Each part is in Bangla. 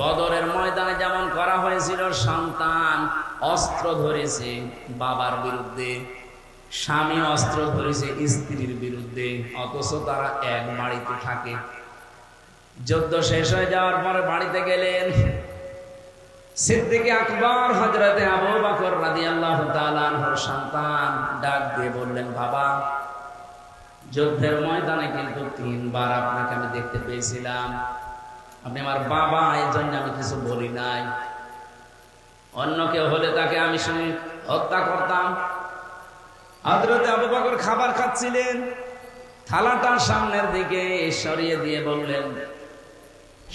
বদরের ময়দানে যেমন করা হয়েছিল, সন্তান অস্ত্র ধরেছে বাবার বিরুদ্ধে, স্বামী অস্ত্র ধরেছে স্ত্রীর বিরুদ্ধে, অথচ তারা এক বাড়িতে থাকে। যুদ্ধ শেষ হয়ে যাওয়ার পরে বাড়িতে গেলেন সিদ্দিক আকবর হযরতে আবু বকর রাদিয়াল্লাহু তাআলা আনহুর সন্তান ডাক দিয়ে বললেন, বাবা, যুদ্ধের ময়দানে কিন্তু 3 বার আপনাকে আমি দেখতে পেয়েছিলাম, আপনি আমার বাবা, এই জন্য আমি কিছু বলি নাই। অন্য কেউ হলে তাকে আমি হত্যা করতাম। হযরতে আবু বকর খাবার খাচ্ছিলেন, থালাটা সামনের দিকে সরিয়ে দিয়ে বললেন,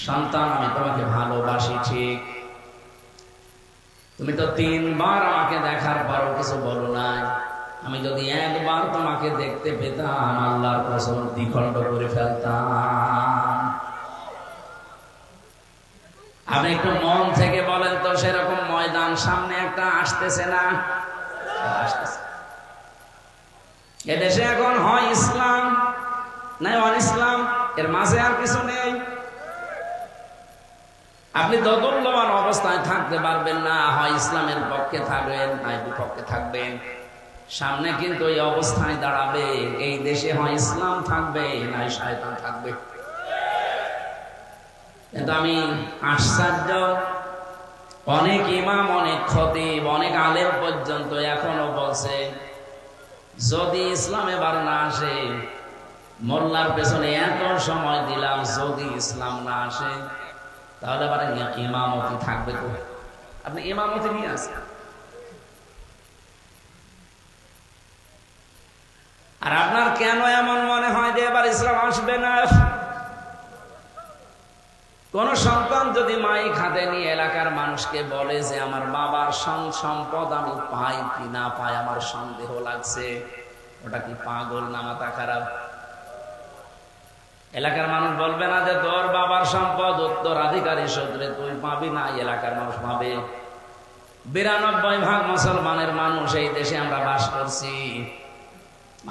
সন্তান, আমি তোমাকে ভালোবাসি ঠিক, তুমি তো 3 বার আমাকে দেখার পরও কিছু বলো নাই, আমি যদি একবার তোমাকে দেখতে পেতাম আল্লাহর কসম দ্বিখণ্ড করে ফেলতাম। আপনি একটু মন থেকে বলেন তো, সেরকম ময়দান সামনে একটা আসতেছে না? আসতেছে। এদেশে এখন হয় ইসলাম নাই অন ইসলাম, এর মাঝে আর কিছু নেই। আপনি দোদুল্যমান অবস্থায় থাকতে পারবেন না, হয় ইসলামের পক্ষে থাকবেন নাই বিপক্ষে থাকবেন। সামনে কিন্তু এই অবস্থায় দাঁড়াবে, এই দেশে হয় ইসলাম থাকবে নাই শয়তান থাকবে। কিন্তু আমি আশ্চর্য, অনেক ইমাম, অনেক খতিব, অনেক আলেম পর্যন্ত এখনো বলছে, যদি ইসলাম এবার না আসে, মোল্লার পেছনে এত সময় দিলাম, যদি ইসলাম না আসে তাহলে আবার ইমামতি থাকবে তো? আপনি ইমামতি নিয়ে আসেন, আর আপনার কেন এমন মনে হয় যে এবার ইসলাম আসবে না? কোন সন্তান যদি মাইক হাতে নিয়ে এলাকার মানুষকে বলে যে আমার বাবার সম্পদ আমি পাই কি না পাই আমার সন্দেহ লাগছে, ওটা কি পাগল না মাথা খারাপ? এলাকার মানুষ বলবে না যে তোর বাবার সম্পদ উত্তরাধিকারী সূত্রে তুই পাবি না, এলাকার মানুষ পাবে। 92% মুসলমানের মানুষ এই দেশে আমরা বাস করছি,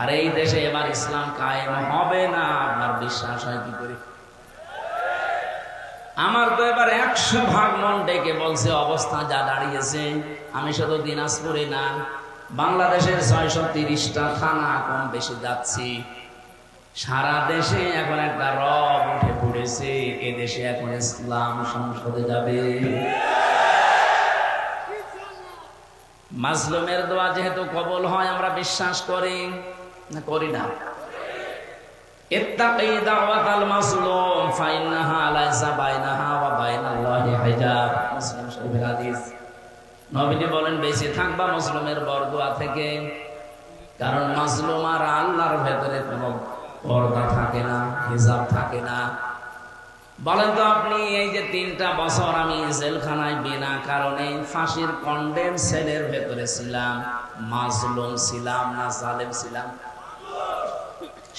আর এই দেশে এবার ইসলাম কায়েম হবে না, আপনার বিশ্বাস হয় কি করে? আমার তো এবার 100% মন ডেকে বলছে, অবস্থা যা দাঁড়িয়েছে, আমি শুধু দিনাজপুরে না, বাংলাদেশের 630টা থানা কম বেশি যাচ্ছি, সারা দেশে এখন একটা রব উঠে পড়েছে, এ দেশে এখন ইসলাম সংসদে যাবে। মাজলুমের দোয়া যেহেতু কবুল হয় আমরা বিশ্বাস করি না, করি না? ইত্তাকি দাওয়াতাল মাজলুম ফাইন্নাহা লাইসা বাইনাহা ওয়া বাইনাল্লাহি হিজাব, মুসলিম শরীফের হাদিস। নবীজি বলেন, বেঁচে থাকবা মাজলুমের বরদোয়া থেকে, কারণ মাজলুম আর আল্লাহর ভেতরে কোনো পর্দা থাকে না, হিজাব থাকে না। বলেন তো আপনি, এই যে 3টা বছর আমি জেলখানায় বিনা কারণে ফাঁসির কন্ডেম সেলের ভেতরে ছিলাম, মাজলুম ছিলাম না জালেম ছিলাম?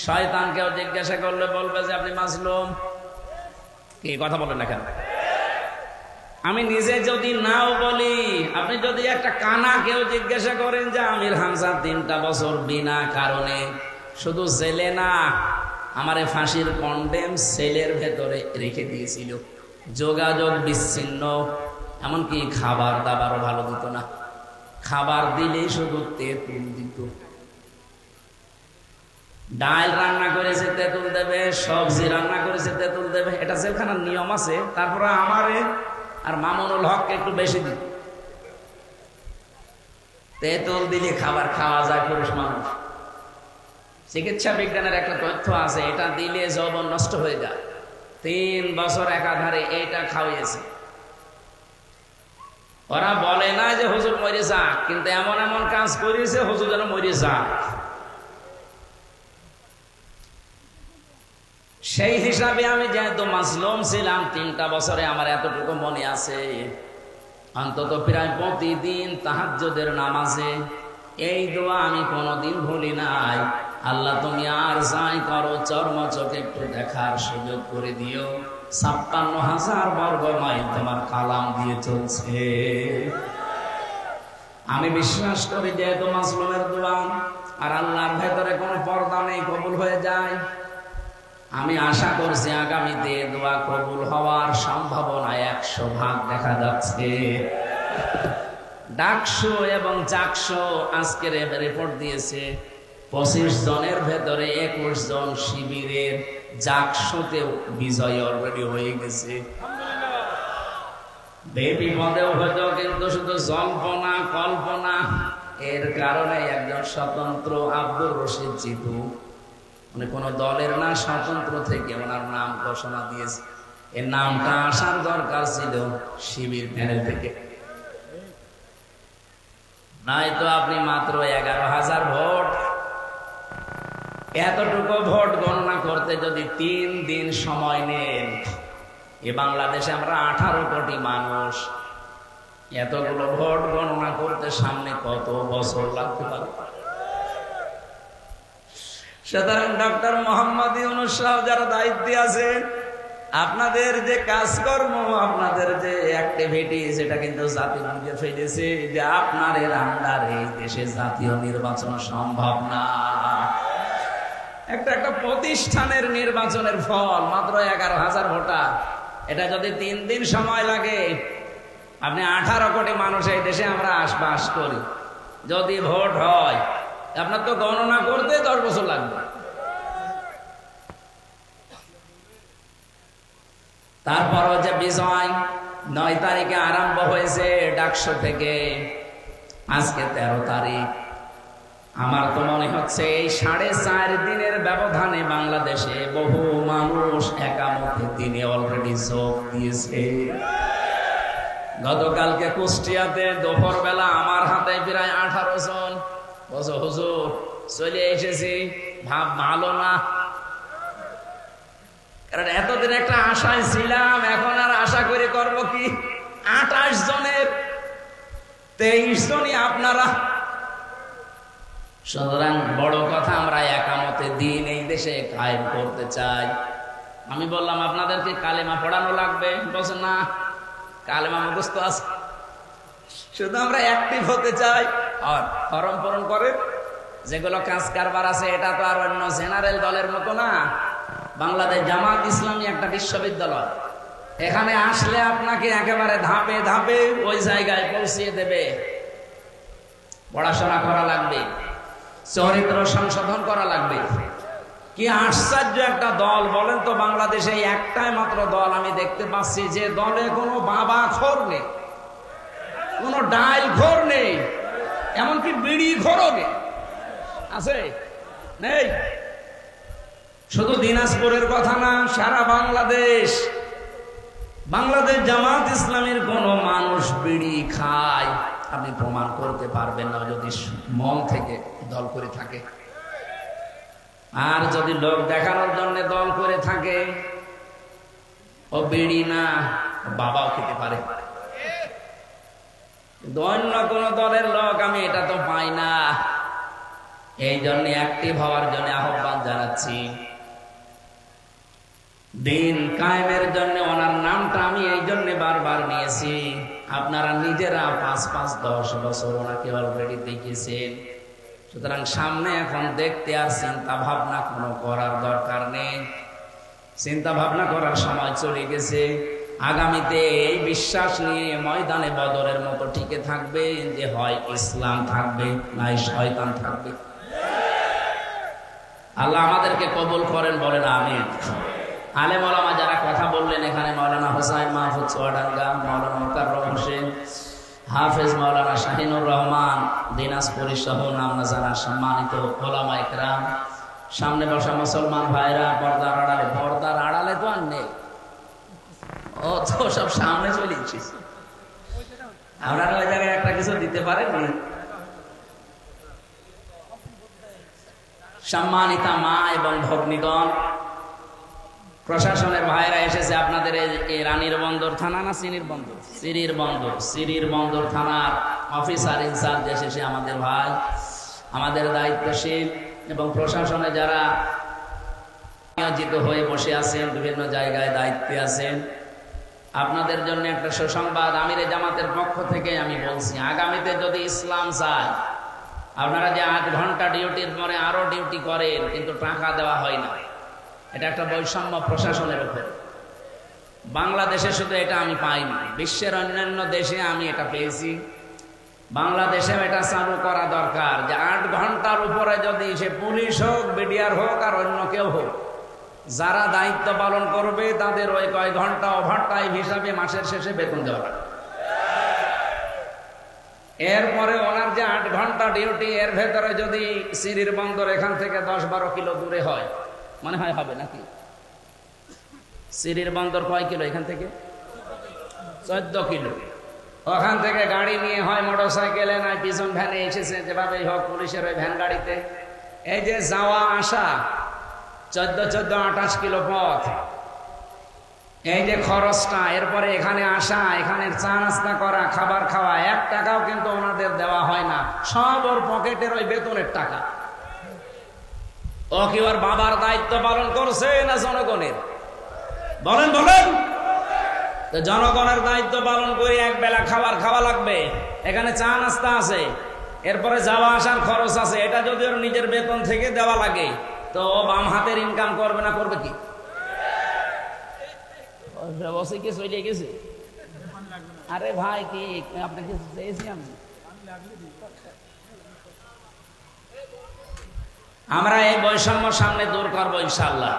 শয়তানকেও জিজ্ঞাসা করলে বলবে যে আপনি মাজলুম। কি কথা বলেন না কেন? আমি নিজে যদি নাও বলি, আপনি যদি একটা কানাকেও জিজ্ঞাসা করেন যে আমির হামজা 3টা বছর বিনা কারণে, শুধু জেলে না, আমারে ফাঁসির কন্ডেম সেলের ভেতরে রেখে দিয়েছিল, যোগাযোগ বিচ্ছিন্ন, এমনকি খাবার দাবারও ভালো দিত না, খাবার দিলেই শুধু তেঁতুল দিত। ডাল রান্না করেছে তেঁতুল দেবে, সবজি রান্না করেছে তেঁতুল দেবে, এটা জেলখানার নিয়ম আছে। তারপরে আমারে আর মামুনুল হককে একটু বেশি দিত। তেঁতুল দিলে খাবার খাওয়া যায় পুরুষ মানুষ। চিকিৎসা বিজ্ঞানের একটা তথ্য আছে, এটা দিলে যৌবন নষ্ট হয়ে যায়। 3 বছর একাধারে এটা খাওয়াইছে। ওরা বলে না যে হুজুর মরে যাক, কিন্তু এমন এমন কাজ করেছে হুজুর যেন মরে যাক। সেই হিসাবে আমি যেহেতু মাজলুম ছিলাম 3টা বছরে, আমার এতটুকু মনে আছে, অন্তত প্রায় প্রতিদিন তাহাজ্জুদের নামাজে এই দোয়া আমি কোনোদিন ভুলি নাই, আল্লাহ তুমি আর যাই করো চর্ম চোখে একটু দেখার সুযোগ করে দিও, 56,000 বর্গ মাইল তোমার কালাম দিয়ে চলছে। আমি বিশ্বাস করি যেহেতু মাজলুমের দোয়া আর আল্লাহর ভেতরে কোনো পর্দা নেই, কবুল হয়ে যায়। আমি আশা করছি আগামীতে দোয়া কবুল হওয়ার সম্ভাবনা 100% দেখা যাচ্ছে। ডাকসু এবং চাকসু আজকের রিপোর্ট দিয়েছে 25 জনের ভেতরে 21 জন শিবিরের জাকসুতে বিজয় অলরেডি হয়ে গেছে। বিপদেও হয়তো, কিন্তু শুধু জল্পনা কল্পনা। এর কারণে একজন স্বতন্ত্র আব্দুর রশিদ জিতু, উনি কোন দলের না, স্বতন্ত্র থেকে ওনার নাম ঘোষণা দিয়েছে। এর নামটা আসার দরকার ছিল শিবির প্যানেল থেকে, নয়তো আপনি মাত্র 11,000 ভোট, এতটুকু ভোট গণনা করতে যদি 3 দিন সময় নেন, এ বাংলাদেশে আমরা 18 কোটি মানুষ, এতগুলো ভোট গণনা করতে সামনে কত বছর লাগতে পারে। সুতরাং ডক্টর মোহাম্মদ ইউনূস সাহেব যারা দায়িত্বে আছেন, আপনাদের যে কাজকর্ম, আপনাদের যে অ্যাক্টিভিটি, সেটা কিন্তু জাতি বুঝে ফেলেছে যে আপনার এর আন্ডারে দেশে জাতীয় নির্বাচন সম্ভব না। একটা প্রতিষ্ঠানের নির্বাচনের ফল মাত্র 11,000 ভোটার, এটা যদি 3 দিন সময় লাগে, আপনি 18 কোটি মানুষ এই দেশে আমরা বাস করি, যদি ভোট হয় আপনার তো গণনা করতে 10 বছর লাগবে। তারপরও যে বিজয় 9 তারিখে আরম্ভ হয়েছে ডাকসু থেকে, আজকে 13 তারিখ। আমার তো মনে হচ্ছে এই 4.5 দিনের ব্যবধানে বাংলাদেশে বহু মানুষ একামতে দিনে অলরেডি যোগ দিয়েছে। গতকালকে কুষ্টিয়াতে দুপুর বেলা আমার হাতে প্রায় 18 জন বছর হুজুর চলে এসেছি, ভাব ভালো না, কারণ এতদিন একটা আশায় ছিলাম, এখন আর আশা করে করব কি? 28 জনের 23 জনই আপনারা। সুতরাং বড় কথা, আমরা একামতে দিন এই দেশে কায়েম করতে চাই। আমি বললাম আপনাদেরকে কালেমা পড়ানো লাগবে, বলছে না, কালেমা মুখস্থ আছে, শুধু আমরা অ্যাক্টিভ হতে চাই। আর ফরম পূরণ করে যেগুলো কাজ কারবার আছে, এটা তো আর অন্য জেনারেল দলের মতো না। বাংলাদেশ জামাত ইসলামী একটা বিশ্ববিদ্যালয়, এখানে আসলে আপনাকে একেবারে ধাপে ধাপে ওই জায়গায় পৌঁছিয়ে দেবে। পড়াশোনা করা লাগবে, চরিত্র সংশোধন করা লাগবে। কি আশ্চর্য একটা দল বলেন তো, বাংলাদেশে একটাই মাত্র দল আমি দেখতে পাচ্ছি যে দলে কোনো বাবা খোর নেই, কোনো ডাইল খোর নেই, এমনকি বিড়ি খোরও নেই। আছে? নেই। শুধু দিনাজপুরের কথা না, সারা বাংলাদেশ জামাত ইসলামীর কোন মানুষ বিড়ি খায় আপনি প্রমাণ করতে পারবেন না, যদি মন থেকে দল করে থাকে। আর যদি লোক দেখানোর জন্য দল করে থাকে, ও বিড়ি না, বাবাও খেতে পারে। অন্য কোন দলের লোক আমি এটা তো পাই না। এই জন্য অ্যাক্টিভ হওয়ার জন্য আহ্বান জানাচ্ছি। দিন কায়েমের জন্য ওনার নামটা আমি এই জন্য বারবার নিয়েছি, আপনারা নিজেরা 5-5, 10 বছর ওনাকে অলরেডি দেখেছেন। সুতরাং সামনে এখন দেখতে আর চিন্তা ভাবনা কোনো করার দরকার নেই। চিন্তা ভাবনা করার সময় চলে গেছে। আগামীতে এই বিশ্বাস নিয়ে ময়দানে বদরের মতো টিকে থাকবে যে হয় ইসলাম থাকবে, নাই শয়তান থাকবে। আল্লাহ আমাদেরকে কবুল করেন, বলেন আমিন। আলেম ওলামা যারা কথা বললেন এখানে, মাওলানা হোসাইন মাহফুজ চুয়াডাঙ্গা, মাওলানা মুকাররম হোসেন, হাফেজ মাওলানা শাহিনুর রহমান দিনাজপুরি সহ নাম না জানা সম্মানিত ওলামা ইকরাম, সামনে বসা মুসলমান ভাইরা, পর্দার আড়ালে তো আর নেই, ও তো সব সামনে চলে এসেছে। আপনারা ওই জায়গায় একটা কিছু দিতে পারেননি? সম্মানিতা মা এবং ভগ্নীগণ, প্রশাসনের ভাইরা এসেছে আপনাদের এই রানীর বন্দর থানা না সিরির বন্দর থানার অফিসার ইনচার্জ এসেছে আমাদের ভাই, আমাদের দায়িত্বশীল এবং প্রশাসনে যারা নিয়োজিত হয়ে বসে আছেন, বিভিন্ন জায়গায় দায়িত্বে আছেন। আপনাদের জন্য একটা সুসংবাদ আমিরে জামাতের পক্ষ থেকে আমি বলছি, আগামীতে যদি ইসলাম চায়, আপনারা যে 8 ঘন্টা ডিউটির পরে আরো ডিউটি করেন কিন্তু টাকা দেওয়া হয় না, এটা একটা বৈষম্য প্রশাসনের উপর। বাংলাদেশে শুধু এটা আমি পাইনি, বিশ্বের অন্যান্য দেশে আমি এটা পেয়েছি। বাংলাদেশে এটা চালু করা দরকার যে 8 ঘন্টার উপরে যদি সে পুলিশ হোক, বিডিআর হোক আর অন্য কেউ হোক, যারা দায়িত্ব পালন করবে তাদের ওই কয় ঘন্টা ওভারটাইম হিসাবে মাসের শেষে বেতন দেওয়া হবে। এরপরে ওনার যে 8 ঘন্টা ডিউটি, এর ভেতরে যদি সিরির বন্দর এখান থেকে 10-12 কিলো দূরে হয়, মনে হয় হবে নাকি? সিরির বন্দর কয় কিলো এখান থেকে? 14 কিলো। ওখান থেকে গাড়ি নিয়ে হয় মোটর সাইকেলে, না পিছন ভ্যানে এসেছে, যেভাবে হোক পুলিশের ওই ভ্যান গাড়িতে। এই যে যাওয়া আসা 14-28 কিলো পথ, এই যে খরচটা, এরপরে এখানে আসা, এখানে চা নাস্তা করা, খাবার খাওয়া, 1 টাকাও কিন্তু ওনাদের দেওয়া হয় না, সব ওর পকেটের ওই বেতনের টাকা। ও কি ওর বাবার দায়িত্ব পালন করছে না জনগণের? বলেন বলেন। তো জনগণের দায়িত্ব পালন করে এক বেলা খাবার খাওয়া লাগবে, এখানে চা নাস্তা আছে, এরপরে যাওয়া আসার খরচ আছে, এটা যদি ওর নিজের বেতন থেকে দেওয়া লাগে তো ও বাম হাতের ইনকাম করবে না করবে কি? আরে ভাই কি আপনাকে চেয়েছি আমি? আমরা এই বৈষম্য সামনে দূর করবো ইনশাআল্লাহ।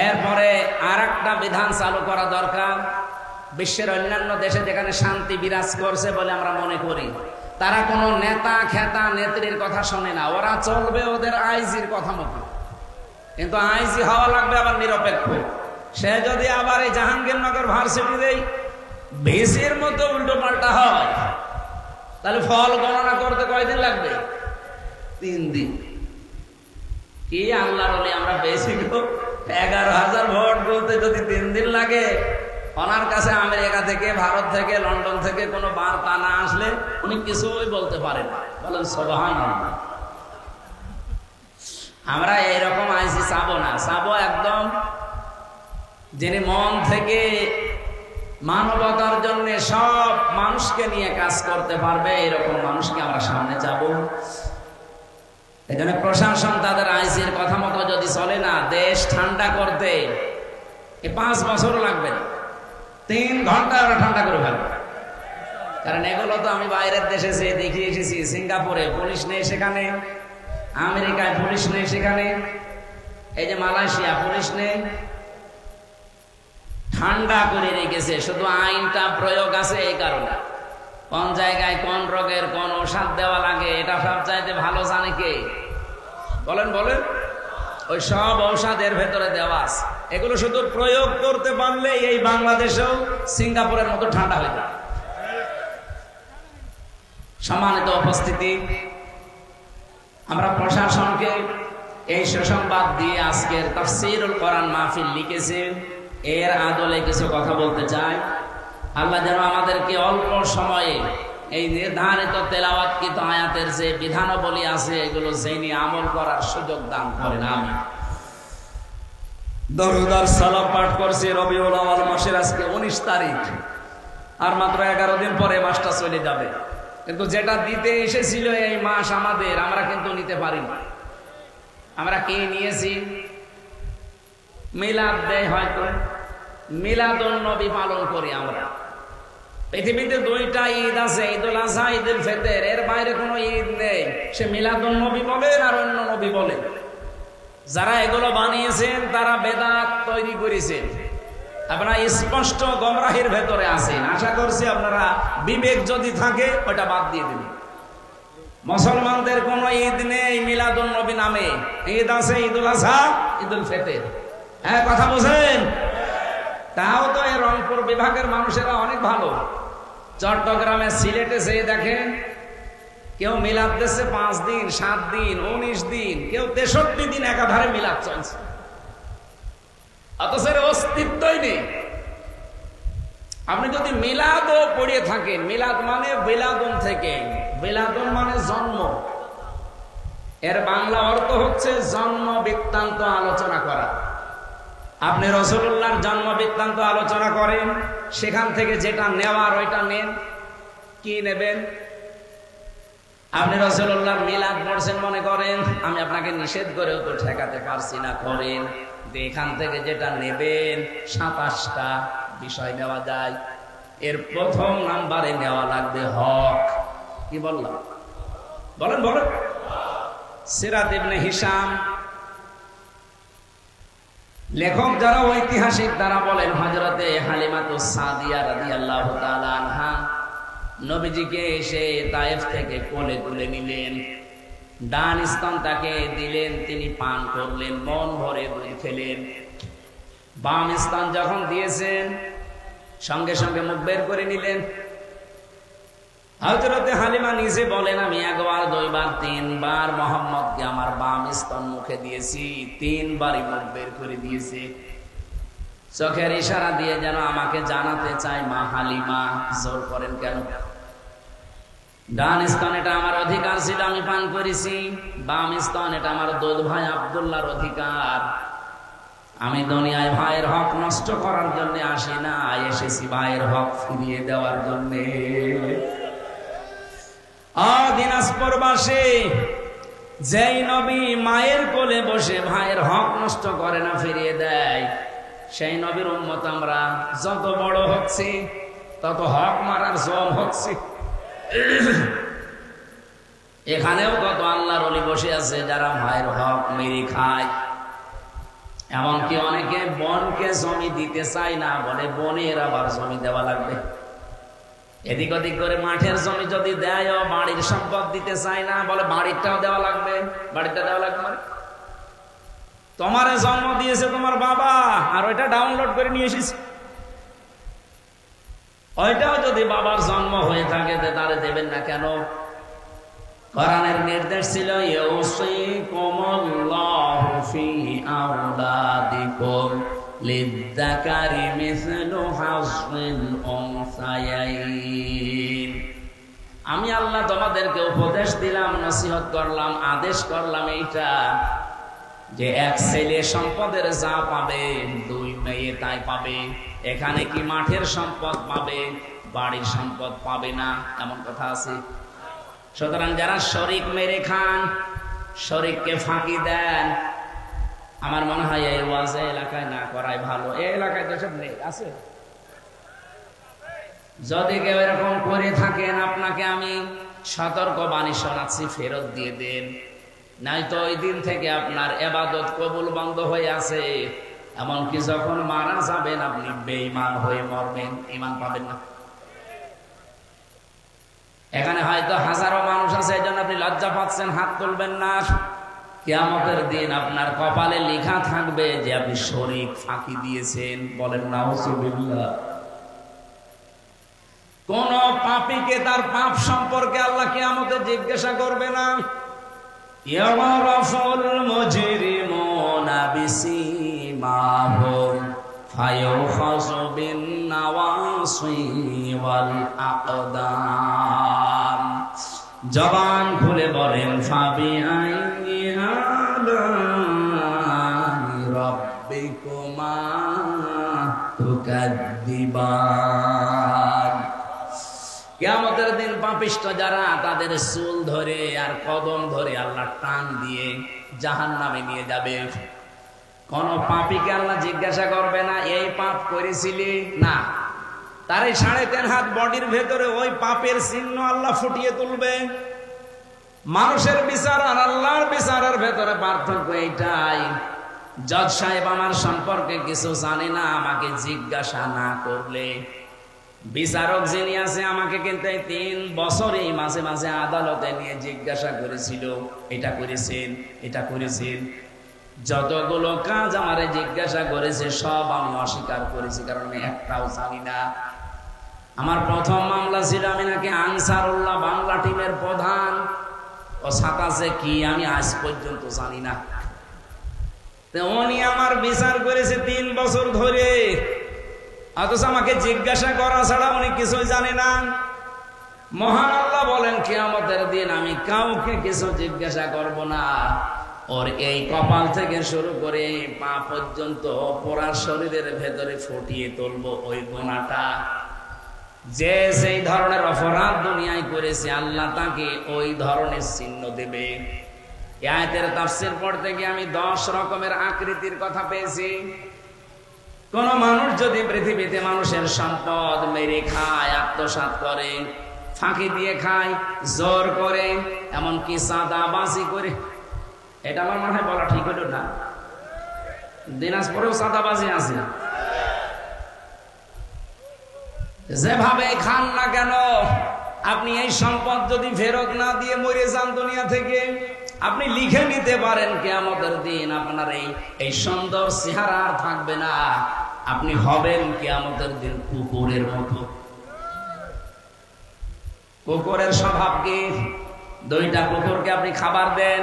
এরপরে আর একটা বিধান চালু করা দরকার। বিশ্বের অন্যান্য দেশে যেখানে শান্তি বিরাজ করছে বলে আমরা মনে করি, তারা কোনো নেতা খেতা নেত্রীর কথা শোনে না, ওরা চলবে ওদের আইজির কথা মতো। কিন্তু আইজি হওয়া লাগবে আবার নিরপেক্ষ। সে যদি আবার এই জাহাঙ্গীরনগর ভার্সিটির ভিসির মতো উল্টো পাল্টা হয়, তাহলে ফল গণনা করতে কয়দিন লাগবে? 3 দিন। কি আল্লাহর ওলি আমরা পেয়েছি গো, 11,000 ভোট বলতে যদি 3 দিন লাগে, ওনার কাছে আমেরিকা থেকে, ভারত থেকে, লন্ডন থেকে কোনো বার্তা না আসলে উনি কিছুই বলতে পারেন না। বলেন সুবহানাল্লাহ। আমরা এইরকম আইসি চাবো না, চাবো একদম যিনি মন থেকে মানবতার জন্য সব মানুষকে নিয়ে কাজ করতে পারবে, এরকম মানুষকে আমরা সামনে যাব। এখানে প্রশাসন তাদের আইসির কথা মতো যদি চলে না, দেশ ঠান্ডা করতে 5 বছর লাগবে না, 3 ঘন্টা ওরা ঠান্ডা করে ফেলবে। কারণ এগুলো তো আমি বাইরের দেশে যেয়ে দেখে এসেছি। সিঙ্গাপুরে পুলিশ নেই, সেখানে আমেরিকায় পুলিশ নেই, সেখানে এই যে মালয়েশিয়া পুলিশ নেই, ঠান্ডা করে রেখেছে। শুধু আইনটা প্রয়োগ আছে এই কারণে। কোন জায়গায় কোন রোগের কোন ঔষধ দেওয়া লাগে এটা সব চাইতে ভালো জানে কে? বলেন বলেন। ওই সব ঔষধের ভেতরে দেওয়া আছে, এগুলো শুধু প্রয়োগ করতে পারলে এই বাংলাদেশেও সিঙ্গাপুরের মতো ঠান্ডা হয়ে যায়। সম্মানিত উপস্থিতি, আমরা প্রশাসনকে এই সুসংবাদ দিয়ে আজকের তাফসীরুল কোরআন মাহফিল লিখেছি, এর আদলে কিছু কথা বলতে চাই। আল্লাহ যেন আমাদেরকে অল্প সময়ে এই নির্ধারিত তেলাওয়াতকৃত আয়াতের যে বিধানাবলী আছে এগুলো জেনে আমল করার সুযোগ দান করেন। আমিন। দরুদ আর সালাম পাঠ করছি রবিউল আউয়াল মাসের আজকে 19 তারিখ, আর মাত্র 11 দিন পরে মাসটা চলে যাবে। কিন্তু যেটা দিতে এসেছিল এই মাস আমাদের, আমরা কিন্তু নিতে পারি না। আমরা কে নিয়েছি? মিলাদ দেয়, হয়তো মিলাদুন নবী পালন করি আমরা। পৃথিবীতে 2টা ঈদ আছে, ঈদুল আযহা, ঈদুল ফিতর, এর বাইরে কোনো ঈদ নেই। সে মিলাদুন নবী বলেন আর অন্য নবী বলেন। যারা এগুলো বানিয়েছেন তারা বেদাত তৈরি করেছেন। আপনারা স্পষ্ট গোমরাহির ভেতরে আছেন। আশা করছি আপনারা বিবেক যদি থাকে ওটা বাদ দিয়ে দেবেন। মুসলমানদের কোনো ঈদ নেই মিলাদুন নবী নামে, ঈদ আছে ঈদুল আযহা, ঈদুল ফিতর। হ্যাঁ, কথা বুঝেন? তাও তো এই রংপুর বিভাগের মানুষেরা অনেক ভালো। চট্টগ্রামে, সিলেটে যেয়ে দেখেন, কেউ মিলাদ দিচ্ছে 5 দিন, 7 দিন, 19 দিন, কেউ 63 দিন একাধারে মিলাদ চলছে, অথচ এর অস্তিত্বই নেই। আপনি যদি মিলাদও পড়িয়ে থাকেন, মিলাদ মানে বিলাদুন থেকে, বিলাদুন মানে জন্ম, এর বাংলা অর্থ হচ্ছে জন্ম বৃত্তান্ত আলোচনা করা। আপনি রাসূলুল্লাহর জন্ম বৃত্তান্ত আলোচনা করেন, সেখান থেকে যেটা নেওয়ার ওইটা নেন। কি নেবেন? আপনি রাসূলুল্লাহর মিলাদ পড়ছেন মনে করেন, আমি আপনাকে নিষেধ করেও তো ঠেকাতে পারছি না, করেন। এখান থেকে যেটা নেবেন 27টা বিষয় নেওয়া যায়। এর প্রথম নাম্বারে নেওয়া লাগবে হক। কি বললাম? বলেন বলেন। সিরাত ইবনে হিশাম, লেখক যারা ঐতিহাসিক তারা বলেন হযরতে হালিমাতুস সাদিয়া রাদিয়াল্লাহু তাআলা আনহা নবীজিকে এসে তায়েফ থেকে কোলে তুলে নিলেন, ডান স্তন তাকে দিলেন, তিনি পান করলেন, মন ভরে দুধ খেলেন। বাম স্তন যখন দিয়েছেন সঙ্গে সঙ্গে মুখ বের করে নিলেন। হযরতে হালিমা নিজে বলেন, আমি একবার, দুইবার, তিনবার মুহাম্মদকে আমার বাম স্তন মুখে দিয়েছি, তিনবারই মুখ বের করে দিয়েছে। চোখের ইশারা দিয়ে যেন আমাকে জানাতে চায়, মা হালিমা জোর করেন কেন? ডান স্তন এটা আমার অধিকার ছিল, আমি পান করেছি। বাম স্তন এটা আমার দুধ ভাই আব্দুল্লাহর অধিকার। আমি দুনিয়ায় ভাইয়ের হক নষ্ট করার জন্য আসি না, এসেছি ভাইয়ের হক ফিরিয়ে দেওয়ার জন্য। দিনাজপুরবাসী, যেই নবী মায়ের কোলে বসে ভাইয়ের হক নষ্ট করে না, ফিরিয়ে দেয়, সেই নবীর উম্মত আমরা। যত বড় হচ্ছি তত হক মারার জম হচ্ছে। এখানেও কত আল্লাহর ওলি বসে আছে যারা ভাইয়ের হক মেরে খায়। এমনকি অনেকে বোনকে জমি দিতে চায় না, বলে বোনের আবার জমি দেওয়া লাগবে। এদিক ওদিক করে মাঠের জমি যদি দেয়, বাড়ির সম্পদ দিতে চায় না, বলে বাড়িটাও দেওয়া লাগবে। বাড়িটা দেওয়া লাগবে মানে তোমারে জন্ম দিয়েছে তোমার বাবা, আর ওইটা ডাউনলোড করে নিয়ে এসেছি। ওইটাও যদি বাবার জন্ম হয়ে থাকে তারে দেবেন না কেন? কোরআনের নির্দেশ ছিল, ইউসিকুমুল্লাহু ফি আওলাদিকুম লিযযাকারি মিসলু হাযযিল উনসায়াইন। আমি আল্লাহ তোমাদেরকে উপদেশ দিলাম, নসিহত করলাম, আদেশ করলাম এইটা, যে এক ছেলে সম্পদের যা পাবে, দুই মেয়ে তাই পাবে। এখানে কি মাঠের সম্পদ পাবে, বাড়ির সম্পদ পাবে না, এমন কথা আছে? সুতরাং যারা শরিক মেরে খান, শরিককে ফাঁকি দেন, আমার মনে হয় এই ওয়াজ এলাকায় না করাই ভালো। এই এলাকায় তো সব নেই, আছে। যদি কেউ এরকম করে থাকেন, আপনাকে আমি সতর্ক বাণী শোনাচ্ছি, ফেরত দিয়ে দেন, নাই তো ওই দিন থেকে আপনার ইবাদত কবুল বন্ধ হয়ে আছে। এমনকি যখন মারা যাবেন আপনি বেঈমান হয়ে মরবেন, ঈমান পাবেন না। এখানে হয়তো হাজারো মানুষ আছে, এই জন্য আপনি লজ্জা পাচ্ছেন, হাত তুলবেন না। কিয়ামতের দিন আপনার কপালে লেখা থাকবে যে আপনি শরীক ফাঁকি দিয়েছেন। বলেন নাউযুবিল্লাহ। কোন পাপীকে তার পাপ সম্পর্কে আল্লাহ কিয়ামতে জিজ্ঞাসা করবে না। ইয়ারাফুল মুজরিমুনা বিসীমাহুম ফায়ুখাযু বিন নাওয়াসি ওয়াল আকদাম। জবান খুলে বলেন, ফাবিআইয়ি আলাই রাব্বিকুমা তুকাদ্দিবান। কিয়ামতের দিন পাপিষ্ঠ যারা, তাদের চুল ধরে আর কদম ধরে আল্লাহ টান দিয়ে জাহান্নামে নিয়ে যাবে। কোন পাপীকে আল্লাহ জিজ্ঞাসা করবে না এই পাপ করেছিলি না, তার 3.5 হাত বডির ভেতরে ওই পাপের চিহ্ন আল্লাহ ফুটিয়ে তুলবে। মানুষের বিচার আর আল্লাহর বিচারের ভেতরে পার্থক্য এইটাই। জজ সাহেব আমার সম্পর্কে কিছু জানে না, আমাকে জিজ্ঞাসা না করলে। বিচারক যিনি আছে, আমাকে কিন্তু 3 বছরই মাঝে মাঝে আদালতে নিয়ে জিজ্ঞাসা করেছিল, এটা করেছেন, এটা করেছেন। যতগুলো কাজ আমারে জিজ্ঞাসা করেছে সব আমি অস্বীকার করেছি, কারণ আমি একটাও জানি না। আমার প্রথম মামলা ছিল, আমি নাকি আনসারুল্লাহ বাংলা টিমের প্রধান। ও সাতাশে কি আমি আজ পর্যন্ত জানি না। উনি আমার বিচার করেছে 3 বছর ধরে, অথচ আমাকে জিজ্ঞাসা করা ছাড়া উনি কিছুই জানে না। মহান আল্লাহ বলেন, কিয়ামতের দিন আমি কাউকে কিছু জিজ্ঞাসা করব না। ওর এই কপাল থেকে শুরু করে পা পর্যন্ত পুরা শরীরের ভেতরে ফুটিয়ে তুলবো ওই গুনাহটা। যে সেই ধরনের অপরাধ দুনিয়ায় করেছে আল্লাহ তাকে ওই ধরনের চিহ্ন দেবে। এই আয়াতের তাফসীর পড়তে গিয়ে আমি 10 রকমের আকৃতির কথা পেয়েছি। কোন মানুষ যদি পৃথিবীতে মানুষের সম্পদ মেরে খায়, আত্মসাৎ করে, ফাঁকি দিয়ে খায়, জোর করে, এমনকি চাঁদাবাজি করে, এটা আমার মনে হয় বলা ঠিক হলো না। দিনাজপুরেও চাঁদাবাজি আছে। যেভাবে খান না কেন, আপনি এই সম্পদ যদি ফেরত না দিয়ে মরে যান দুনিয়া থেকে, আপনি লিখে নিতে পারেন কিয়ামতের দিন আপনার এই সুন্দর চেহারা আর থাকবে না, আপনি হবেন কিয়ামতের দিন কুকুরের মতো। কুকুরের স্বভাব কি? 2টা কুকুরকে আপনি খাবার দেন,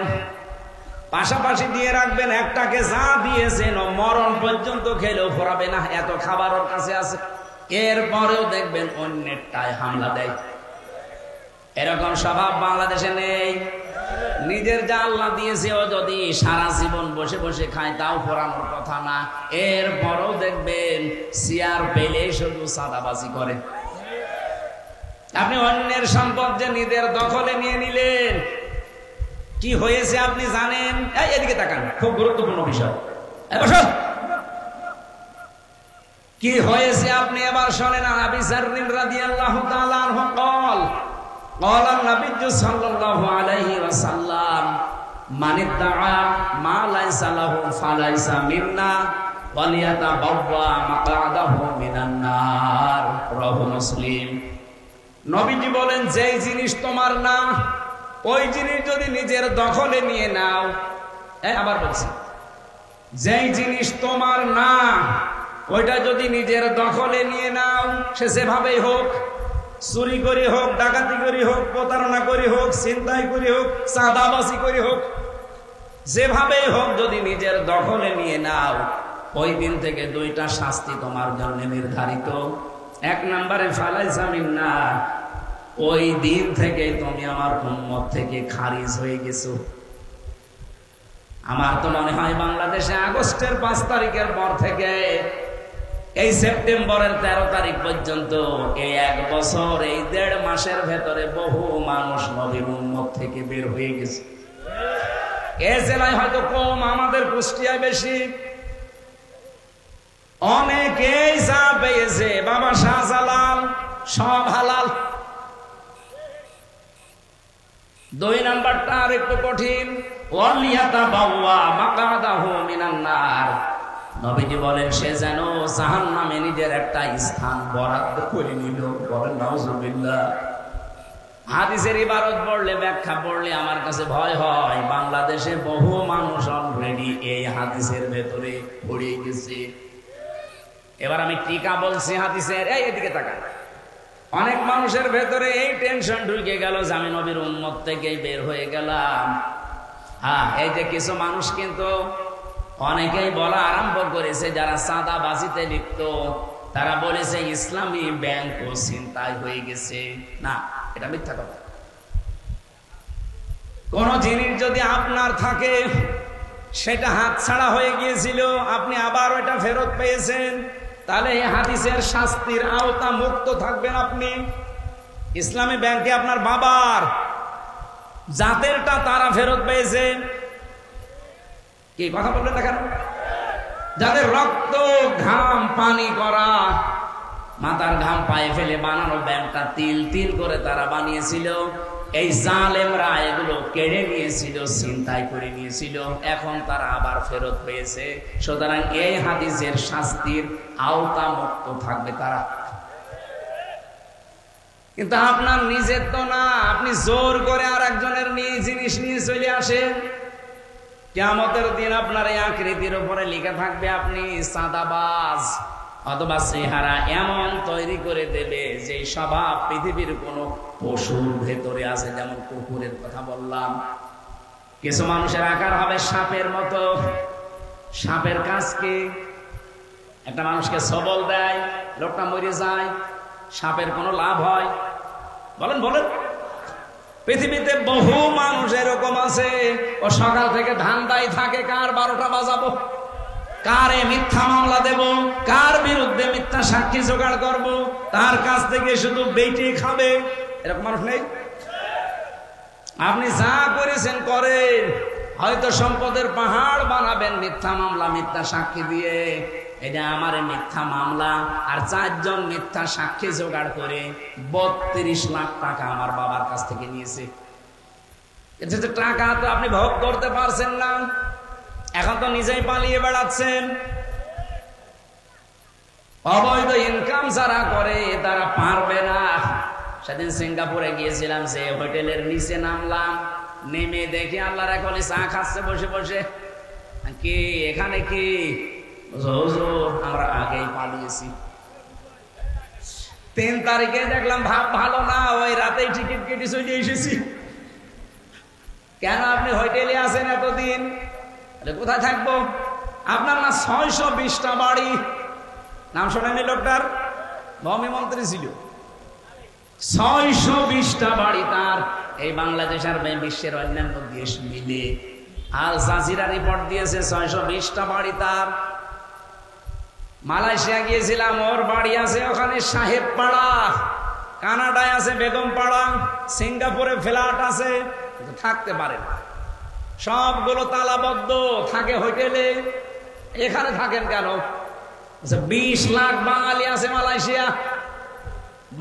পাশাপাশি দিয়ে রাখবেন, একটাকে যা দিয়েছেন মরণ পর্যন্ত খেলেও ফোরাবে না, এত খাবার ওর কাছে আছে। এরপরেও দেখবেন অন্যেরটায় হামলা দেয়। এরকম স্বভাব বাংলাদেশে নেই। নিজের যা আল্লাহ দিয়েছে ও যদি সারা জীবন বসে বসে খায় তাও ফোরানোর কথা না, এরপরেও দেখবেন চেয়ার পেলে শুধু চাঁদাবাজি করে। আপনি অন্যের সম্পদ যে নিজের দখলে নিয়ে নিলেন, কি হয়েছে আপনি জানেন? এদিকে তাকান, খুব গুরুত্বপূর্ণ বিষয়। কি হয়েছে আপনি এবার শোনেন। আবি যার রাদিয়াল্লাহু তাআলা আনহু قال قال النبي صلى الله عليه وسلم من ادعى ما ليس له فليس منا وليتبوأ مقعده من النار رواه মুসলিম। নবীজি বলেন, যেই জিনিস তোমার না ওই জিনিস যদি নিজের দখলে নিয়ে নাও, আবার বলছি, যেই জিনিস তোমার না ওইটা যদি নিজের দখলে নিয়ে নাও, সে যেভাবেই হোক, চুরি করে হোক, ডাকাতি করে হোক, প্রতারণা করে হোক, ছিনতাই করে হোক, চাঁদাবাজি করে হোক, যেভাবেই হোক যদি নিজের দখলে নিয়ে নাও, ওই দিন থেকে 2টা শাস্তি তোমার জন্য নির্ধারিত। 1 নম্বরে ফালাইসা মিন্না, ওই দিন থেকে তুমি আমার উম্মত থেকে খারিজ হয়ে গেছো। আমার তো মনে হয় বাংলাদেশে আগস্টের 5 তারিখের পর থেকে এই সেপ্টেম্বরের 13 তারিখ পর্যন্ত এই 1 বছর, এই 1.5 মাসের ভেতরে বহু মানুষ নবীর উম্মত থেকে বের হয়ে গেছে। এ জেলায় হয়তো কম, আমাদের কুষ্টিয়ায় বেশি। অনেকেই যা পেয়েছে বাবা শাহজালাল, সব হালাল। 2 নাম্বারটা আর একটু কঠিন, ওয়ালিয়াতাবাওয়া মাকআদাহু মিনান নার। নবীজি বলেন, সে যেন জাহান্নামে নিজের একটা স্থান বরাদ্দ করে নিল। বলেন নাউজুবিল্লাহ। হাদিসের ইবারত পড়লে, ব্যাখ্যা পড়লে আমার কাছে ভয় হয়, বাংলাদেশে বহু মানুষ অলরেডি এই হাদিসের ভেতরে পড়ে গেছে। এবার আমি টিকা বলছি হাদিসের, এদিকে তাকান। অনেক মানুষের ভেতরে এই টেনশন ঢুকে গেল যে আমি নবীর উম্মত থেকে বের হয়ে গেলাম। হ্যাঁ, এই যে কিছু মানুষ কিন্তু অনেকেই বলা আরম্ভ করেছে, যারা চাঁদাবাজিতে লিপ্ত, তারা বলেছে ইসলামী ব্যাংকও ছিনতাই হয়ে গেছে। না, এটা মিথ্যা কথা। কোন জিনিস যদি আপনার থাকে, সেটা হাতছাড়া হয়ে গিয়েছিল, আপনি আবার ওটা ফেরত পেয়েছেন, তাহলে এই হাদিসের শাস্তির আওতা মুক্ত থাকবেন আপনি। ইসলামী ব্যাংকে আপনার বাবার জাতেরটা তারা ফেরত পেয়েছেন। কি কথা বললেন দেখেন? যাদের রক্ত ঘাম পানি করা, মাথার ঘাম পায়ে ফেলে বানানো ব্যাংকটা তিল তিল করে তারা বানিয়েছিল, এই জালেমরা এগুলো কেড়ে নিয়েছিল, ছিনতাই করে নিয়েছিল, এখন তারা আবার ফেরত পেয়েছে। সুতরাং এই হাদিসের শাস্তির আওতা মুক্ত থাকবে তারা। কিন্তু আপনার নিজের তো না, আপনি জোর করে আর একজনের জিনিস নিয়ে চলে আসেন, কিয়ামতের দিন আপনার এই আকৃতির উপরে লেখা থাকবে আপনি চাঁদাবাজ, অথবা চেহারা এমন তৈরি করে দেবে যে স্বভাব পৃথিবীর কোন পশুর ভেতরে আছে। যেমন কুকুরের কথা বললাম, কিছু মানুষের আকার হবে সাপের মতো। সাপের কাজ কি? একটা মানুষকে সবল দেয়, লোকটা মরে যায়, সাপের কোনো লাভ হয়? বলেন বলেন। পৃথিবীতে বহু মানুষ এরকম আছে, ও সকাল থেকে ধান্দায় থাকে কার 12টা বাজাবো, কারে মিথ্যা মামলা দেব, কার বিরুদ্ধে মিথ্যা সাক্ষী জোগাড় করব, তার কাছ থেকে শুধু বেটে খাবে, এরকম মানুষ নেই? আপনি যা করেছেন করেন, হয়তো সম্পদের পাহাড় বানাবেন মিথ্যা মামলা মিথ্যা সাক্ষী দিয়ে। এটা আমার মিথ্যা মামলা আর 4 জন মিথ্যা সাক্ষী জোগাড় করে 32 লাখ টাকা আমার বাবার কাছ থেকে নিয়েছে। এটা যে টাকা তো আপনি ভোগ করতে পারছেন না, এখন তো নিজেই পালিয়ে বেড়াচ্ছেন। অবৈধ ইনকাম যারা করে তারা পারবে না। সেদিন সিঙ্গাপুরে গিয়েছিলাম, যে হোটেলের নিচে নামলাম, নেমে দেখি আল্লাহর এক ওলি চা খাচ্ছে বসে বসে। কি এখানে কি? হুজুর আমরা আগেই পালিয়েছি। 3 তারিখে দেখলাম ভাব ভালো না, ওই রাতেই টিকিট কেটে চলে এসেছি। কেন আপনি হোটেলে আছেন এতদিন? কোথায় থাকবো? আপনার না 620টা বাড়ি, নাম শোনেনি লোকটার? ভূমি মন্ত্রী ছিল। 620টা বাড়ি তার। এই বাংলাদেশ আর বিশ্বের অন্যান্য দেশ মিলে আল জাজিরা রিপোর্ট দিয়েছে 620টা বাড়ি তার। মালয়েশিয়া গিয়েছিলাম, ওর বাড়ি আছে ওখানে সাহেব পাড়া, কানাডায় আছে বেগম পাড়া, সিঙ্গাপুরে ফ্ল্যাট আছে, থাকতে পারে না, সবগুলো তালাবদ্ধ, থাকে হোটেলে। এখানে থাকেন কেন? 20 লাখ বাঙালি আছে মালয়েশিয়া।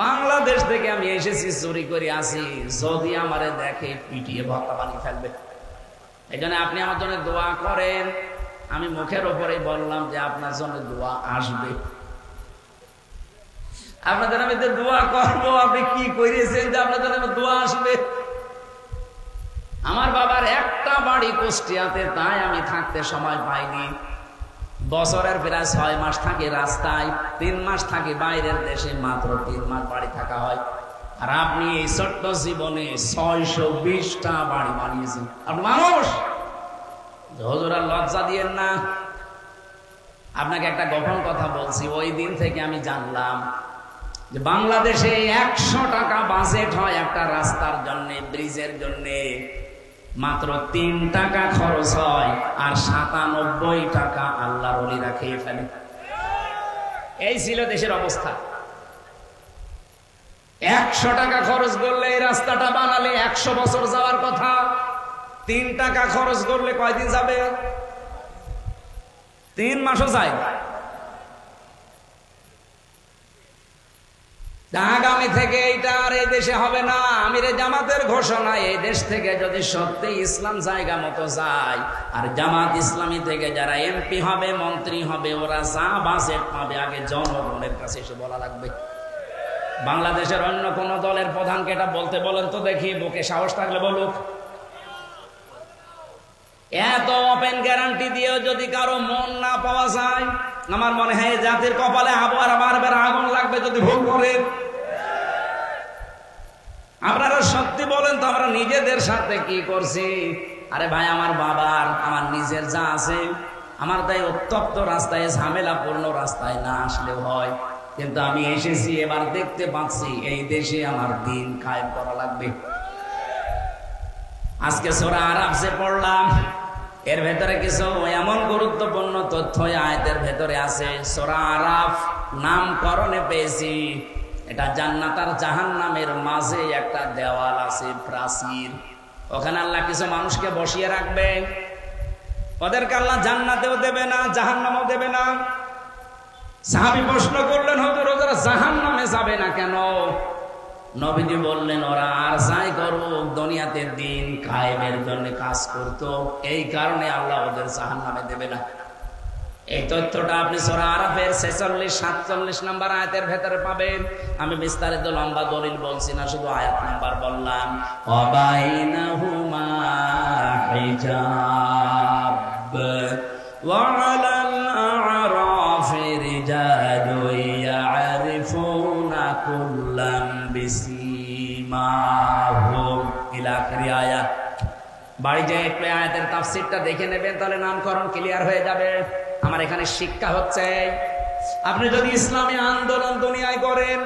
বাংলাদেশ থেকে আমি এসেছি, চুরি করে আসি, যদি আমারে দেখে পিটিয়ে ভর্তা বানিয়ে ফেলবে। এই জন্য আপনি আমার জন্য দোয়া করেন। আমি মুখের ওপরে বললাম যে আপনার জন্য দোয়া আসবে, আপনাদের আমি দোয়া করবো। আপনি কি করেছেন যে আপনাদের আমি দোয়া আসবে? আমার বাবার একটা বাড়ি কুষ্টিয়াতে, তাই আমি থাকতে সময় পাইনি। বছরের প্রায় 6 মাস থাকি রাস্তায়, 3 মাস থাকি বাইরের দেশে, মাত্র 3 মাস বাড়ি থাকা হয়। আর আপনি এই ছোট্ট জীবনে 620টা বাড়ি বানিয়েছেন। আপনি মানুষ, হুজুর আর লজ্জা দিয়েন না। আপনাকে একটা গোপন কথা বলছি, ওই দিন থেকে আমি জানলাম যে বাংলাদেশে 100 টাকা বাজেট হয় একটা রাস্তার জন্য, ব্রিজের জন্য, মাত্র 3 টাকা খরচ হয়, আর 97 টাকা আল্লাহর ওলিরা খেয়ে ফেলে। এই ছিল দেশের অবস্থা। 100 টাকা খরচ করলে এই রাস্তাটা বানালে 100 বছর যাওয়ার কথা। 3 টাকা খরচ করলে কয়দিন যাবে? 3 মাসও যায়। আগামী থেকে এইটা আর এই দেশে হবে না। আমিরে জামাতের ঘোষণা, এই দেশ থেকে যদি সত্যি ইসলাম জায়গা মতো যায়, আর জামাত ইসলামী থেকে যারা এমপি হবে, মন্ত্রী হবে, ওরা যা বাজেট পাবে আগে জনগণের কাছে এসে বলা লাগবে। বাংলাদেশের অন্য কোন দলের প্রধানকে এটা বলতে বলেন তো দেখি, বুকে সাহস থাকলে বলুক। এত ওপেন গ্যারান্টি দিয়েও যদি কারো মন না পাওয়া যায়, আমার মনে হয় জাতির কপালে আবার বারবার আগুন লাগবে যদি ভুল করেন। আপনারা সত্যি বলেন তো, আমরা নিজেদের সাথে কি করছি? আরে ভাই, আমার বাবার, আমার নিজের যা আছে, আমার তাই উত্তপ্ত রাস্তায়, ঝামেলাপূর্ণ রাস্তায় না আসলেও হয়, কিন্তু আমি এসেছি, এবার দেখতে পাচ্ছি এই দেশে আমার দিন কায়েম করা লাগবে। আজকে সূরা আরাফ যে পড়লাম, এর ভেতরে কিছু এমন গুরুত্বপূর্ণ তথ্য আয়াতের ভেতরে আছে। সূরা আরাফ নামকরণে পেয়েছি, এটা জান্নাত আর জাহান্নামের মাঝে একটা দেওয়াল আছে, প্রাচীর। ওখানে আল্লাহ কিছু মানুষকে বসিয়ে রাখবে, ওদেরকে আল্লাহ জান্নাতেও দেবে না, জাহান্নামেও দেবে না। সাহাবী প্রশ্ন করলেন, হুজুর ওরা জাহান্নামে যাবে না কেন? নবীজি বললেন, ওরা আর যাই করুক, দুনিয়াতে দিন কায়েমের জন্য কাজ করতো, এই কারণে আল্লাহ ওদের জাহান্নামে দেবে না। এই তথ্যটা আপনি সূরা আরাফের 46-47 নম্বর আয়াতের ভেতরে পাবেন। আমি বিস্তারিত লম্বা দলিল বলছি না, শুধু আয়াত নাম্বার বললাম। ওয়াবাইনাহুমা হিজাব ওয়া আলাল আ'রাফি রিজালুন ইয়ারিফুনা কুল্লাম বিসিমাহুম ইলা আখির আয়াত। বাড়ি যায় একটু আয়াতের তাফসীরটা দেখে নেবেন, তাহলে নামকরণ ক্লিয়ার হয়ে যাবে। আমার এখানে শিক্ষা হচ্ছে, আপনি যদি ইসলামী আন্দোলন দুনিয়ায় করেন,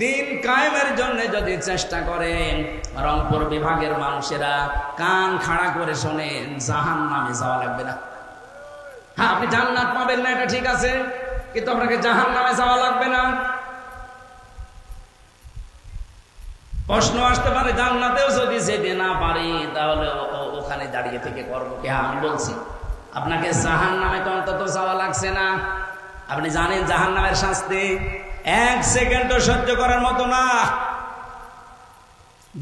দিন কায়েমের জন্য যদি চেষ্টা করেন, রংপুর বিভাগের মানুষেরা কান খাড়া করে শোনেন, জাহান্নামে যাওয়া লাগবে না। হ্যাঁ, আপনি জান্নাত পাবেন না এটা ঠিক আছে, কিন্তু আপনাকে জাহান্নামে যাওয়া লাগবে না। প্রশ্ন আসতে পারে, জান্নাতেও যদি যেতে না পারি তাহলে ওখানে দাঁড়িয়ে থেকে করবো কি? হ্যাঁ, আমি বলছি আপনাকে জাহান্নামে তো অন্তত যাওয়া লাগছে না। আপনি জানেন জাহান্নামের শাস্তি 1 সেকেন্ডও সহ্য করার মতো না।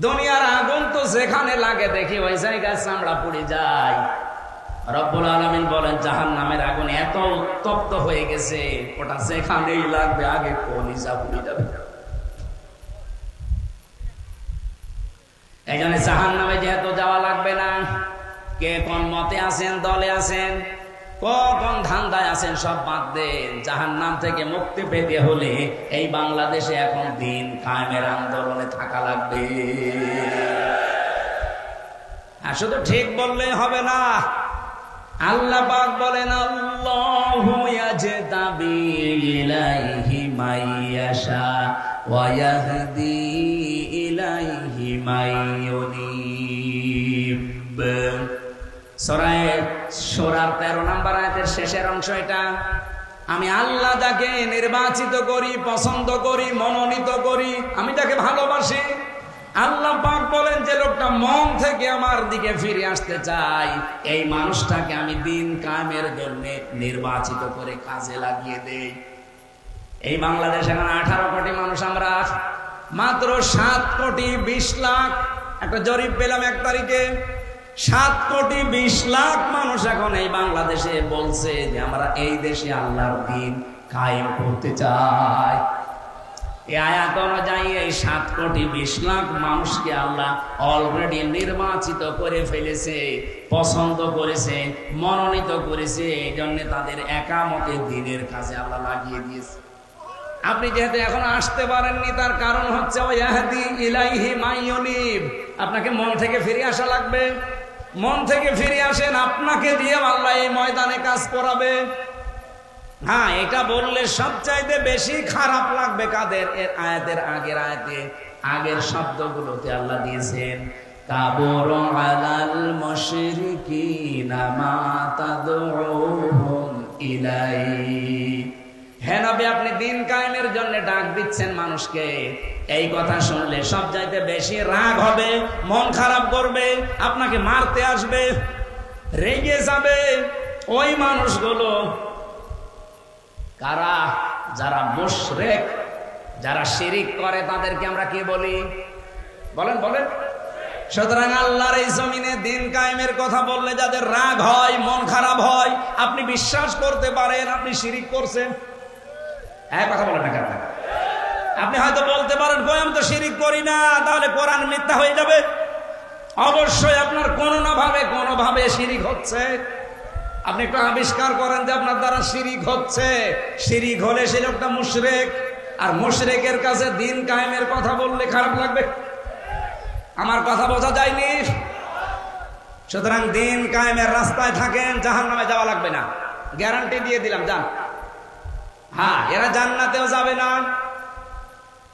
দুনিয়ার আগুন তো যেখানে লাগে দেখি ওই জায়গায় চামড়া পুড়ে যায়। রব্বুল আলামিন বলেন জাহান্নামের আগুন এত উত্তপ্ত হয়ে গেছে, ওটা যেখানেই লাগবে আগে কলিজা পুড়ে যাবে। এই জন্য জাহান্নামে যেহেতু যাওয়া লাগবে না, কে কোন মতে আছেন, দলে আছেন, কোন ধান্দায় আছেন, সব বাদ দেন। জাহান্নাম থেকে মুক্তি পেতে হলে এই বাংলাদেশে এখন দিন কায়েমের আন্দোলনে থাকা লাগবে। আর শুধু ঠিক বললে হবে না। আল্লাহ পাক বলেন, আল্লাহু ইয়াজতাবি ইলাইহি মাইয়াশা ওয়া ইয়াহদি ইলাইহি মাইয়ুনিব। সূরা সূরার 13 নম্বর আয়াতের শেষের অংশ এটা। আমি আল্লাহ যাকে নির্বাচিত করি, পছন্দ করি, মনোনীত করি, আমি তাকে ভালোবাসি। আল্লাহ পাক বলেন যে লোকটা মন থেকে আমার দিকে ফিরে আসতে চায়, এই মানুষটাকে আমি দিন কায়েমের জন্য নির্বাচিত করে কাজে লাগিয়ে দেই। এই বাংলাদেশে এখন 18 কোটি মানুষ, আমরা মাত্র 7 কোটি 20 লাখ। একটা জরিপ পেলাম 1 তারিখে, 7 কোটি 20 লাখ মানুষ এখন এই বাংলাদেশে বলছে যে আমরা এই দেশে আল্লাহর দিন কায়েম করতে চাই। এই আয়াত অনুযায়ী এই 7 কোটি 20 লাখ মানুষকে আল্লাহ অলরেডি নির্বাচিত করে ফেলেছে, পছন্দ করেছে, মনোনীত করেছে। এই জন্য তাদের একামতে দিনের কাজে আল্লাহ লাগিয়ে দিয়েছে। আপনি যেহেতু এখন আসতে পারেননি, তার কারণ হচ্ছে ওয়াহদি ইলাইহি মাইয়ুনিব। আপনাকে মন থেকে ফিরে আসা লাগবে। মন থেকে ফিরে আসেন, আপনাকে দিয়ে আল্লাহ এই ময়দানে কাজ করাবে। হ্যাঁ, এটা বললে সবচাইতে বেশি খারাপ লাগবে কাদের? এর আয়াতের আগের শব্দগুলোতে আল্লাহ দিয়েছেন, কাবুরু আলাল মুশরিকিনা মা তাদউহুম ইলাইহি। হ্যাঁ নবী, আপনি দিন কায়েমের জন্য ডাক দিচ্ছেন মানুষকে। এই কথা শুনলে সবচাইতে বেশি রাগ হবে, মন খারাপ করবে, আপনাকে মারতে আসবে, রেগে যাবে ওই মানুষগুলো। কারা? যারা মুশরিক, যারা শিরিক করে, তাদেরকে আমরা কি বলি? বলেন বলেন। সুতরাং আল্লাহর এই জমিনে দিন কায়েমের কথা বললে যাদের রাগ হয়, মন খারাপ হয়, আপনি বিশ্বাস করতে পারেন আপনি শিরিক করছেন। এক কথা বলেন না কেন? আপনি হয়তো বলতে পারেন কই আমি তো শিরিক করি না, তাহলে কোরআন মিথ্যা হয়ে যাবে। অবশ্যই আপনার কোনো না ভাবে শিরিক হচ্ছে। আপনি একটু আবিষ্কার করেন যে আপনার দ্বারা শিরিক হচ্ছে। শিরিক হলে সে লোকটা মুশরিক, আর মুশরিকের কাছে দিন কায়েমের কথা বললে খারাপ লাগবে। আমার কথা বোঝা যায়নি? সুতরাং দিন কায়েমের রাস্তায় থাকেন, জাহান্নামে যাওয়া লাগবে না, গ্যারান্টি দিয়ে দিলাম। যান। হ্যাঁ, এরা জান্নাতেও যাবে না।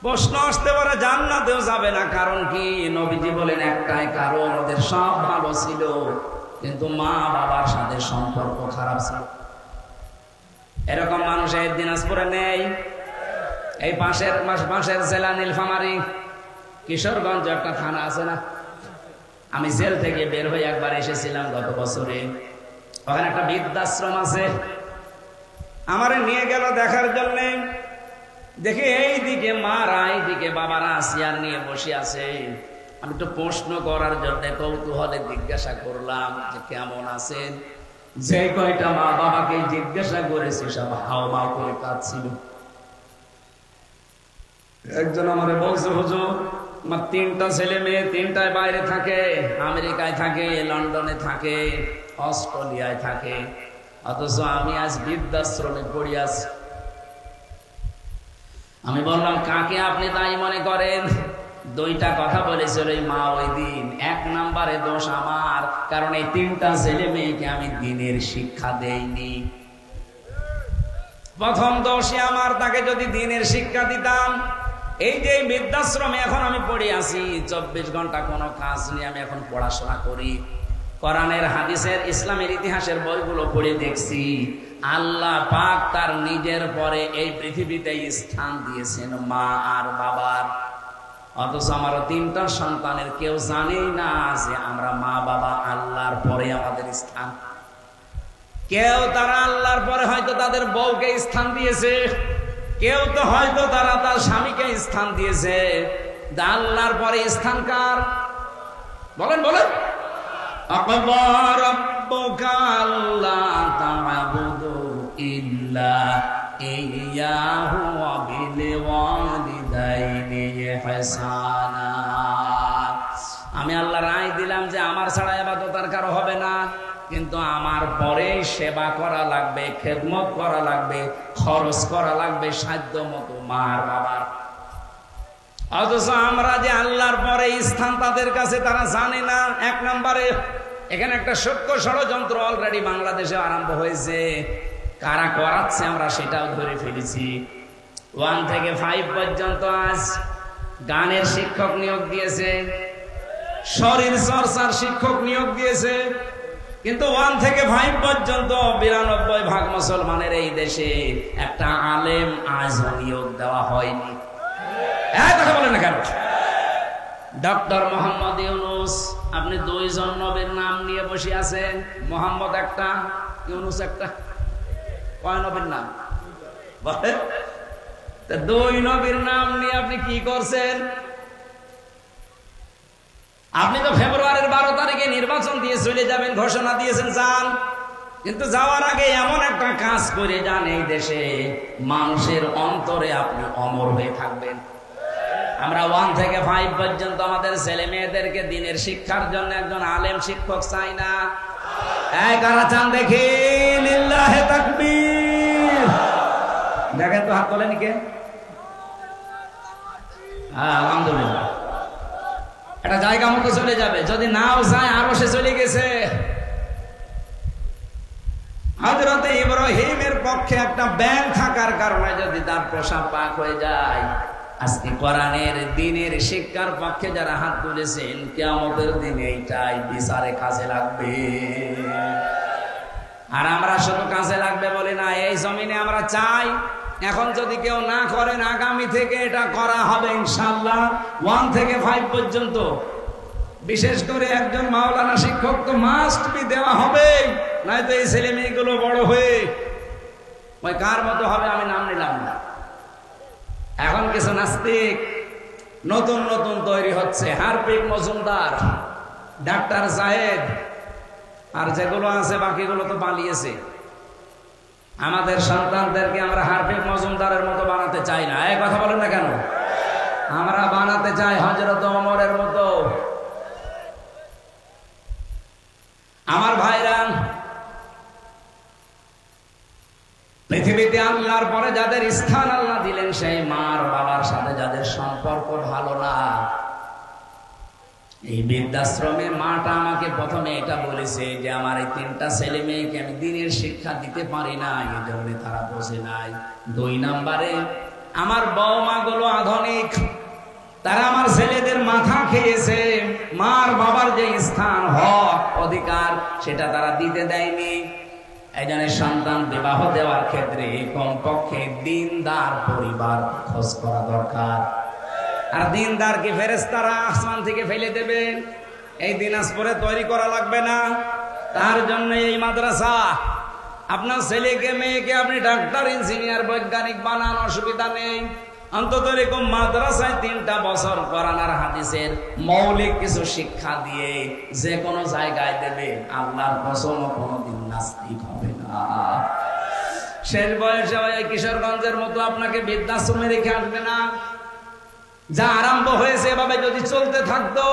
প্রশ্ন আসতে পারে জান্নাতেও যাবে না, কারণ কি? নবীজি বলেন একটাই কারণ, ওদের সব ভালো ছিল কিন্তু মা বাবার সাথে সম্পর্ক খারাপ ছিল। এরকম মানুষ এই দিনাজপুরে নেই। এই পাশের জেলা নীলফামারী, কিশোরগঞ্জ একটা থানা আছে না? আমি জেল থেকে বের হয়ে একবার এসেছিলাম গত বছরে। ওখানে একটা বৃদ্ধাশ্রম আছে। আমারে নিয়ে গেল দেখার জন্য। দেখে এইদিকে মারা, এইদিকে বাবারা চেয়ার নিয়ে বসে আছে। আমি একটু প্রশ্ন করার জন্য কৌতূহলে জিজ্ঞাসা করলাম যে কেমন আছেন। যে কয়টা মা বাবাকে জিজ্ঞাসা করেছে সব হাওমাও করে কাঁদছিল। একজন আমারে বলছে, হুজুর আমার 3টা ছেলে মেয়ে, 3টায় বাইরে থাকে, আমেরিকায় থাকে, লন্ডনে থাকে, অস্ট্রেলিয়ায় থাকে, অথচ আমি আজ বৃদ্ধাশ্রমে পড়ে আছি। আমি বললাম কাকে আপনি তাই মনে করেন? 2টা কথা বলেছিল এই মা ওই দিন। 1 নম্বরে দোষ আমার, কারণ এই 3টা ছেলে মেয়েকে আমি দিনের শিক্ষা দেইনি। প্রথম দোষই আমার, তাকে যদি দিনের শিক্ষা দিতাম। এই যে বৃদ্ধাশ্রমে এখন আমি পড়ে আছি, 24 ঘন্টা কোনো কাজ নেই, আমি এখন পড়াশোনা করি। কোরআনের হাদিসের ইসলামের ইতিহাসের বইগুলো পড়ে দেখছি আল্লাহ পাক তার নিজের পরে এই পৃথিবীতে স্থান দিয়েছেন মা আর বাবার। অথচ আমার 3টা সন্তানের কেউ জানেই না যে আমরা মা বাবা আল্লাহর পরে আমাদের স্থান। কেউ তারা আল্লাহর পরে হয়তো তাদের বউকে স্থান দিয়েছে, কেউ তো হয়তো তারা তার স্বামীকে স্থান দিয়েছে। আল্লাহর পরে স্থান কার? বলেন বলেন। আকবার রাব্বুকা আল্লা তা'বুদু ইল্লা ইয়্যাহু ওয়া বিল ওয়ালিদাইনি ইহসানা। আমি আল্লাহ রায় দিলাম যে আমার ছাড়া ইবাদত আর কারো হবে না, কিন্তু আমার পরে সেবা করা লাগবে, খেদমত করা লাগবে, খরচ করা লাগবে সাধ্য মতো মার বাবার। অথচ আমরা যে আল্লাহর পরে স্থান তাদের কাছে তারা জানে না। 1 নম্বরে এখানে একটা সূক্ষ্ম ষড়যন্ত্র অলরেডি বাংলাদেশে আরম্ভ হয়েছে। কারা করাচ্ছে আমরা সেটাও ধরে ফেলেছি। 1 থেকে 5 পর্যন্ত আজ গানের শিক্ষক নিয়োগ দিয়েছে, শরীর চর্চার শিক্ষক নিয়োগ দিয়েছে, কিন্তু 1 থেকে 5 পর্যন্ত 92% মুসলমানের এই দেশে একটা আলেম আজ নিয়োগ দেওয়া হয়নি। কথা বলেন না কেন? ডক্টর মোহাম্মদ ইউনুস, আপনি 2 জন নবীর নাম নিয়ে বসে আছেন। মোহাম্মদ একটা, ইউনুস একটা। কয় নবীর নাম? 2 নবীর নাম নিয়ে আপনি কি করছেন? আপনি তো ফেব্রুয়ারির 12 তারিখে নির্বাচন দিয়ে চলে যাবেন ঘোষণা দিয়েছেন, যান। কিন্তু যাওয়ার আগে এমন একটা কাজ করে যান এই দেশে মানুষের অন্তরে আপনি অমর হয়ে থাকবেন। আমরা 1 থেকে 5 পর্যন্ত আমাদের ছেলে মেয়েদেরকে দিনের শিক্ষার জন্য একজন আলেম শিক্ষক চাই না। কারা চান দেখি? লিল্লাহে তাকবীর। দেখেন তো, হাত তোলেন কে? আলহামদুলিল্লাহ। একটা জায়গা মতো চলে যাবে, যদি নাও যায় আরো সে চলে গেছে। হযরত ইব্রাহিমের পক্ষে একটা ব্যাংক থাকার কারণে যদি তার প্রসাব পাক হয়ে যায়, আজকে কোরআনের দিনের শিক্ষার পক্ষে যারা হাত তুলেছেন কিয়ামতের দিনে এইটাই বিচারে কাজে লাগবে। আর আমরা শুধু কাজে লাগবে বলি না, এই জমিনে আমরা চাই এখন যদি কেউ না করেন আগামী থেকে এটা করা হবে ইনশাআল্লাহ। 1 থেকে 5 পর্যন্ত বিশেষ করে একজন মাওলানা শিক্ষক তো মাস্ট বি দেওয়া হবে, নয়তো এই ছেলে মেয়েগুলো বড় হয়ে ওই কার মতো হবে আমি নাম নিলাম না। এখন কিছু নাস্তিক নতুন নতুন তৈরি হচ্ছে, হারপিক মজুমদার, ডাক্তার জাহেদ, আর যেগুলো আছে বাকিগুলো তো পালিয়েছে। আমাদের সন্তানদেরকে আমরা হারপিক মজুমদারের মতো বানাতে চাই না। এই কথা বলেন না কেন? আমরা বানাতে চাই হযরত ওমরের মতো। আমার ভাইরা, পৃথিবীতে আল্লাহর পরে যাদের স্থান আল্লাহ দিলেন, সেই মার বাবার সাথে যাদের সম্পর্ক ভালো না, এই বৃদ্ধাশ্রমে মাটা আমাকে প্রথমে এটা বলেছে যে আমার এই 3টা ছেলে মেয়েকে আমি দিনের শিক্ষা দিতে পারি না, এই জন্য তারা বোঝে নাই। 2 নম্বরে আমার বৌমা গুলো আধুনিক, তারা আমার ছেলেদের মাথা খেয়েছে। মার বাবার যে স্থান, হক, অধিকার সেটা তারা দিতে দেয়নি। এই জন্য সন্তান বিবাহ দেওয়ার ক্ষেত্রে কমপক্ষে দিনদার পরিবার খোঁজ করা দরকার। আর দিনদার কি ফেরেশতারা আসমান থেকে ফেলে দেবে? এই দিনাজপুরে তৈরি করা লাগবে না। তার জন্য এই মাদ্রাসা। আপনার ছেলেকে মেয়েকে আপনি ডাক্তার, ইঞ্জিনিয়ার, বৈজ্ঞানিক বানান, অসুবিধা নেই। অন্তত এরকম মাদ্রাসায় 3টা বছর কোরআন আর হাদিসের মৌলিক কিছু শিক্ষা দিয়ে যে কোনো জায়গায় দেবে, আল্লাহর কসম কোনোদিন নাস্তিক হবে না। শেষ বয়সে ওই কিশোরগঞ্জের মতো আপনাকে বৃদ্ধাশ্রমে রেখে আসবে না। যা আরম্ভ হয়েছে এভাবে যদি চলতে থাকতো,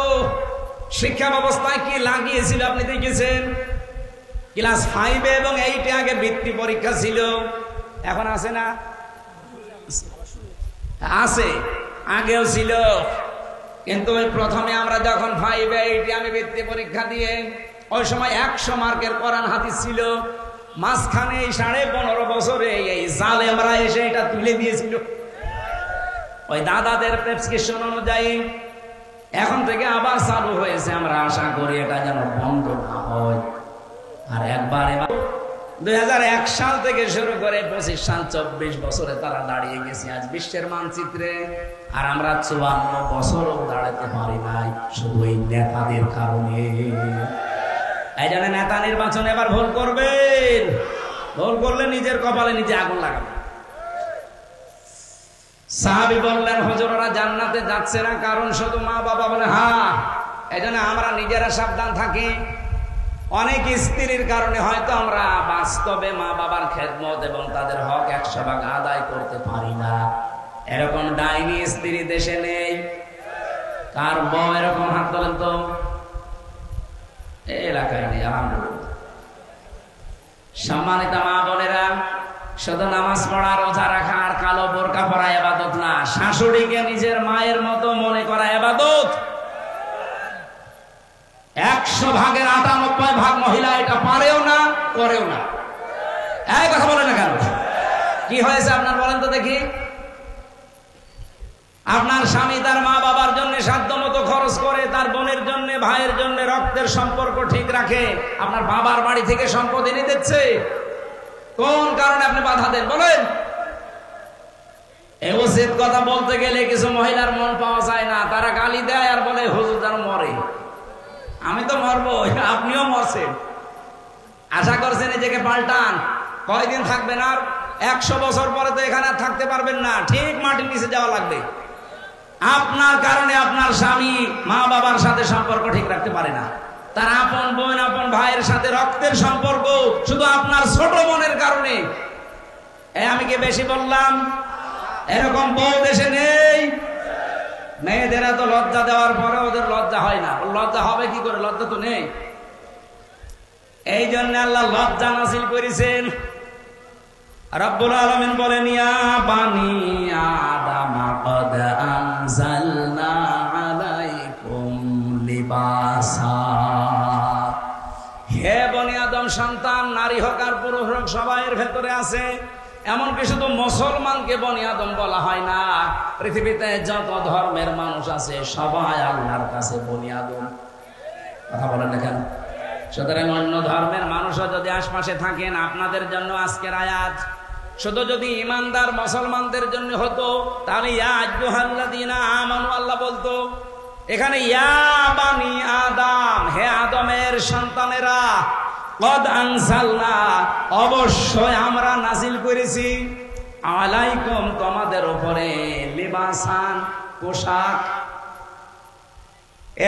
শিক্ষা ব্যবস্থায় কি লাগিয়েছিল আপনি দেখেছেন? ক্লাস 5 এবং 8 আগে বৃত্তি পরীক্ষা ছিল, এখন আছে না? আছে, আগেও ছিল। কিন্তু ওই প্রথমে আমরা যখন 5 8 আমি বৃত্তি পরীক্ষা দিয়ে, ওই সময় 100 মার্কের কোরআন হাদিস ছিল। মাঝখানে এই 15.5 বছরে এই জালেমরা এসে এটা তুলে দিয়েছিল। ওই দাদাদের প্রেসক্রিপশন অনুযায়ী এখন থেকে আবার চালু হয়েছে, আমরা আশা করি এটা যেন বন্ধ না হয়। আর একবার 2001 সাল থেকে শুরু করে 25 সাল 24 বছরে তারা দাঁড়িয়ে গেছে আজ বিশ্বের মানচিত্রে। আর আমরা 54 বছরও দাঁড়াতে পারি নাই, শুধু এই নেতাদের কারণে। এই জন্য নেতা নির্বাচন এবার ভুল করবেন, ভুল করলে নিজের কপালে নিজে আগুন লাগাবেন। সাহাবী বললেন, হুজুর ওরা জান্নাতে যাচ্ছে না, কারণ শুধু মা বাবা বলে হ্যাঁ। এই জন্য আমরা নিজেরা সাবধান থাকি। অনেক স্ত্রীর কারণে হয়তো আমরা বাস্তবে মা বাবার খেদমত এবং তাদের হক 100% আদায় করতে পারি না। এরকম ডাইনি স্ত্রী দেশে নেই? কার বউ এরকম হাত তোলেন তো? এই এলাকায় নেই আলহামদুলিল্লাহ। সম্মানিত মা বোনেরা, শুধু নামাজ পড়া, রোজা রাখা আর কালো বোরকা পরা ইবাদত না, শাশুড়িকে নিজের মায়ের মতো মনে করা ইবাদত। 100 ভাগের 98 ভাগ মহিলা এটা পারেও না, করেও না। এই কথা বলে না কেন? কি হয়েছে আপনার বলেন তো দেখি? আপনার স্বামী তার মা বাবার জন্য সাধ্য মতো খরচ করে, তার বোনের জন্য, ভাইয়ের জন্য রক্তের সম্পর্ক ঠিক রাখে। আপনার বাবার বাড়ি থেকে সম্পদ এনে দিচ্ছে, কোন কারণে আপনি বাধা দেন বলেন? এই উচিত কথা বলতে গেলে কিছু মহিলার মন পাওয়া যায় না, তারা গালি দেয় আর বলে হুজুর যেন মরে। আমি তো মরবো, আপনিও মরছেন। আশা করছেন নিজেকে পাল্টান, কয়দিন থাকবেন? আর 100 বছর পরে তো এখানে আর থাকতে পারবেন না, ঠিক মাটির নিচে যাওয়া লাগবে। আপনার কারণে আপনার স্বামী মা বাবার সাথে সম্পর্ক ঠিক রাখতে পারে না, তার আপন বোন, আপন ভাইয়ের সাথে রক্তের সম্পর্ক শুধু আপনার ছোট বোনের কারণে। আমি কি বেশি বললাম? এরকম বউ দেশে নেই। মেয়েদেরা তো লজ্জা দেওয়ার পরে ওদের লজ্জা হয় না, লজ্জা হবে কি করে? লজ্জা তো নেই। এই জন্য আল্লাহ লজ্জা নাযিল করেছেন। রব্বুল আলামিন বলেন, ইয়া বানি আদম ক্বাদ আনজালনা আলাইকুম লিবাসা। হে বনি আদম সন্তান, নারী হোক আর পুরুষ হোক, সবাইয়ের ভেতরে আছে। এমনকি শুধু মুসলমানকে বনি আদম বলা হয় না, পৃথিবীতে যত ধর্মের মানুষ আছে সবাই আল্লাহর কাছে বনি আদম। কথা বলেন না কেন? সুতরাং অন্য ধর্মের মানুষও যদি আশপাশে থাকেন, আপনাদের জন্য আজকের আয়াত। শুধু যদি ইমানদার মুসলমানদের জন্য হতো তাহলে ইয়া আইয়ুহাল্লাযীনা আমানু আল্লাহ বলতো। এখানে ইয়া বানি আদম, হে আদমের সন্তানেরা, ক্বাদ আনজালনা, অবশ্যই আমরা নাযিল করেছি, আলাইকুম, তোমাদের উপরে, লিবাসান, পোশাক।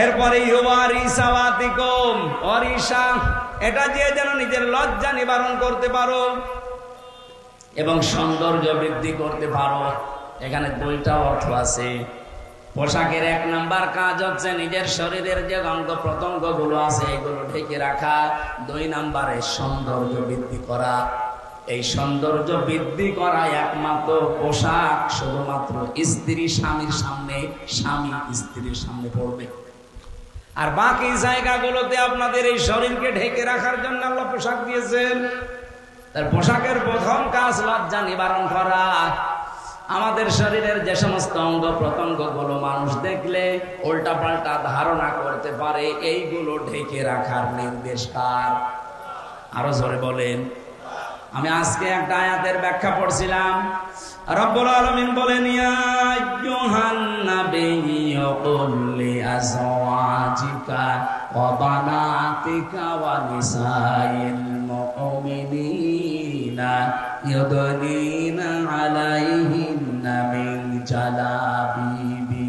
এরপরে ইউবারি সাওয়াতিকুম, অরিশা, এটা দিয়ে যেন নিজের লজ্জা নিবারণ করতে পারো এবং সৌন্দর্য বৃদ্ধি করতে পারো। এখানে দুইটা অর্থ আছে। পোশাকের 1 নাম্বার কাজ হচ্ছে নিজের শরীরের যে অঙ্গ প্রত্যঙ্গ গুলো আছে এগুলো ঢেকে রাখা। 2 নাম্বারে সৌন্দর্য বৃদ্ধি করা। এই সৌন্দর্য বৃদ্ধি করা একমাত্র পোশাক শুধুমাত্র স্ত্রী স্বামীর সামনে, স্বামী স্ত্রীর সামনে পড়বে। আর বাকি জায়গাগুলোতে আপনাদের এই শরীরকে ঢেকে রাখার জন্য আল্লাহ পোশাক দিয়েছেন। তার পোশাকের প্রথম কাজ লজ্জা নিবারণ করা। আমাদের শরীরের যে সমস্ত অঙ্গ প্রত্যঙ্গ গুলো মানুষ দেখলে উল্টা পাল্টা ধারণা করতে পারে, এইগুলো ঢেকে রাখার নির্দেশ কার? আরো জোরে বলেন। আমি আজকে একটা আয়াতের ব্যাখ্যা পড়ছিলাম। রব্বুল আলামিন বলেন, ইয়া আইয়ুহান নাবিয়্যু কুল লিআজওয়াজিকা ওয়া বানাতিকা ওয়া নিসাইল মুমিনিনা ইউদনিনা আলাইহিন্না মিন জালাবিবিহিন্না।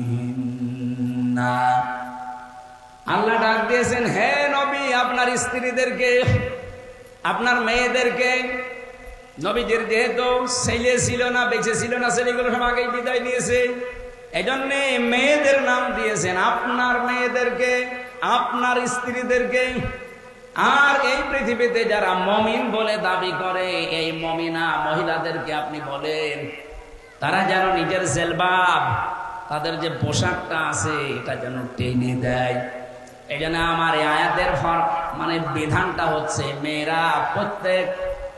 আল্লাহ ডাক দিয়েছেন, হে নবী, আপনার স্ত্রীদেরকে, আপনার মেয়েদেরকে। নবীজির যেহেতু ছেলে ছিল না, বেঁচে ছিল না, ছেলেগুলো সব আগেই বিদায় নিয়েছে, এই জন্য মেয়েদের নাম দিয়েছেন, আপনার মেয়েদেরকে, আপনার স্ত্রীদেরকে। আর এই পৃথিবীতে যারা মমিন বলে দাবি করে, এই মমিনা মহিলাদেরকে আপনি বলেন তারা যেন নিজের জেলবাব, তাদের যে পোশাকটা আছে এটা যেন টেনে দেয়। এই জন্য আমার এই আয়াতের মানে বিধানটা হচ্ছে, মেয়েরা, প্রত্যেক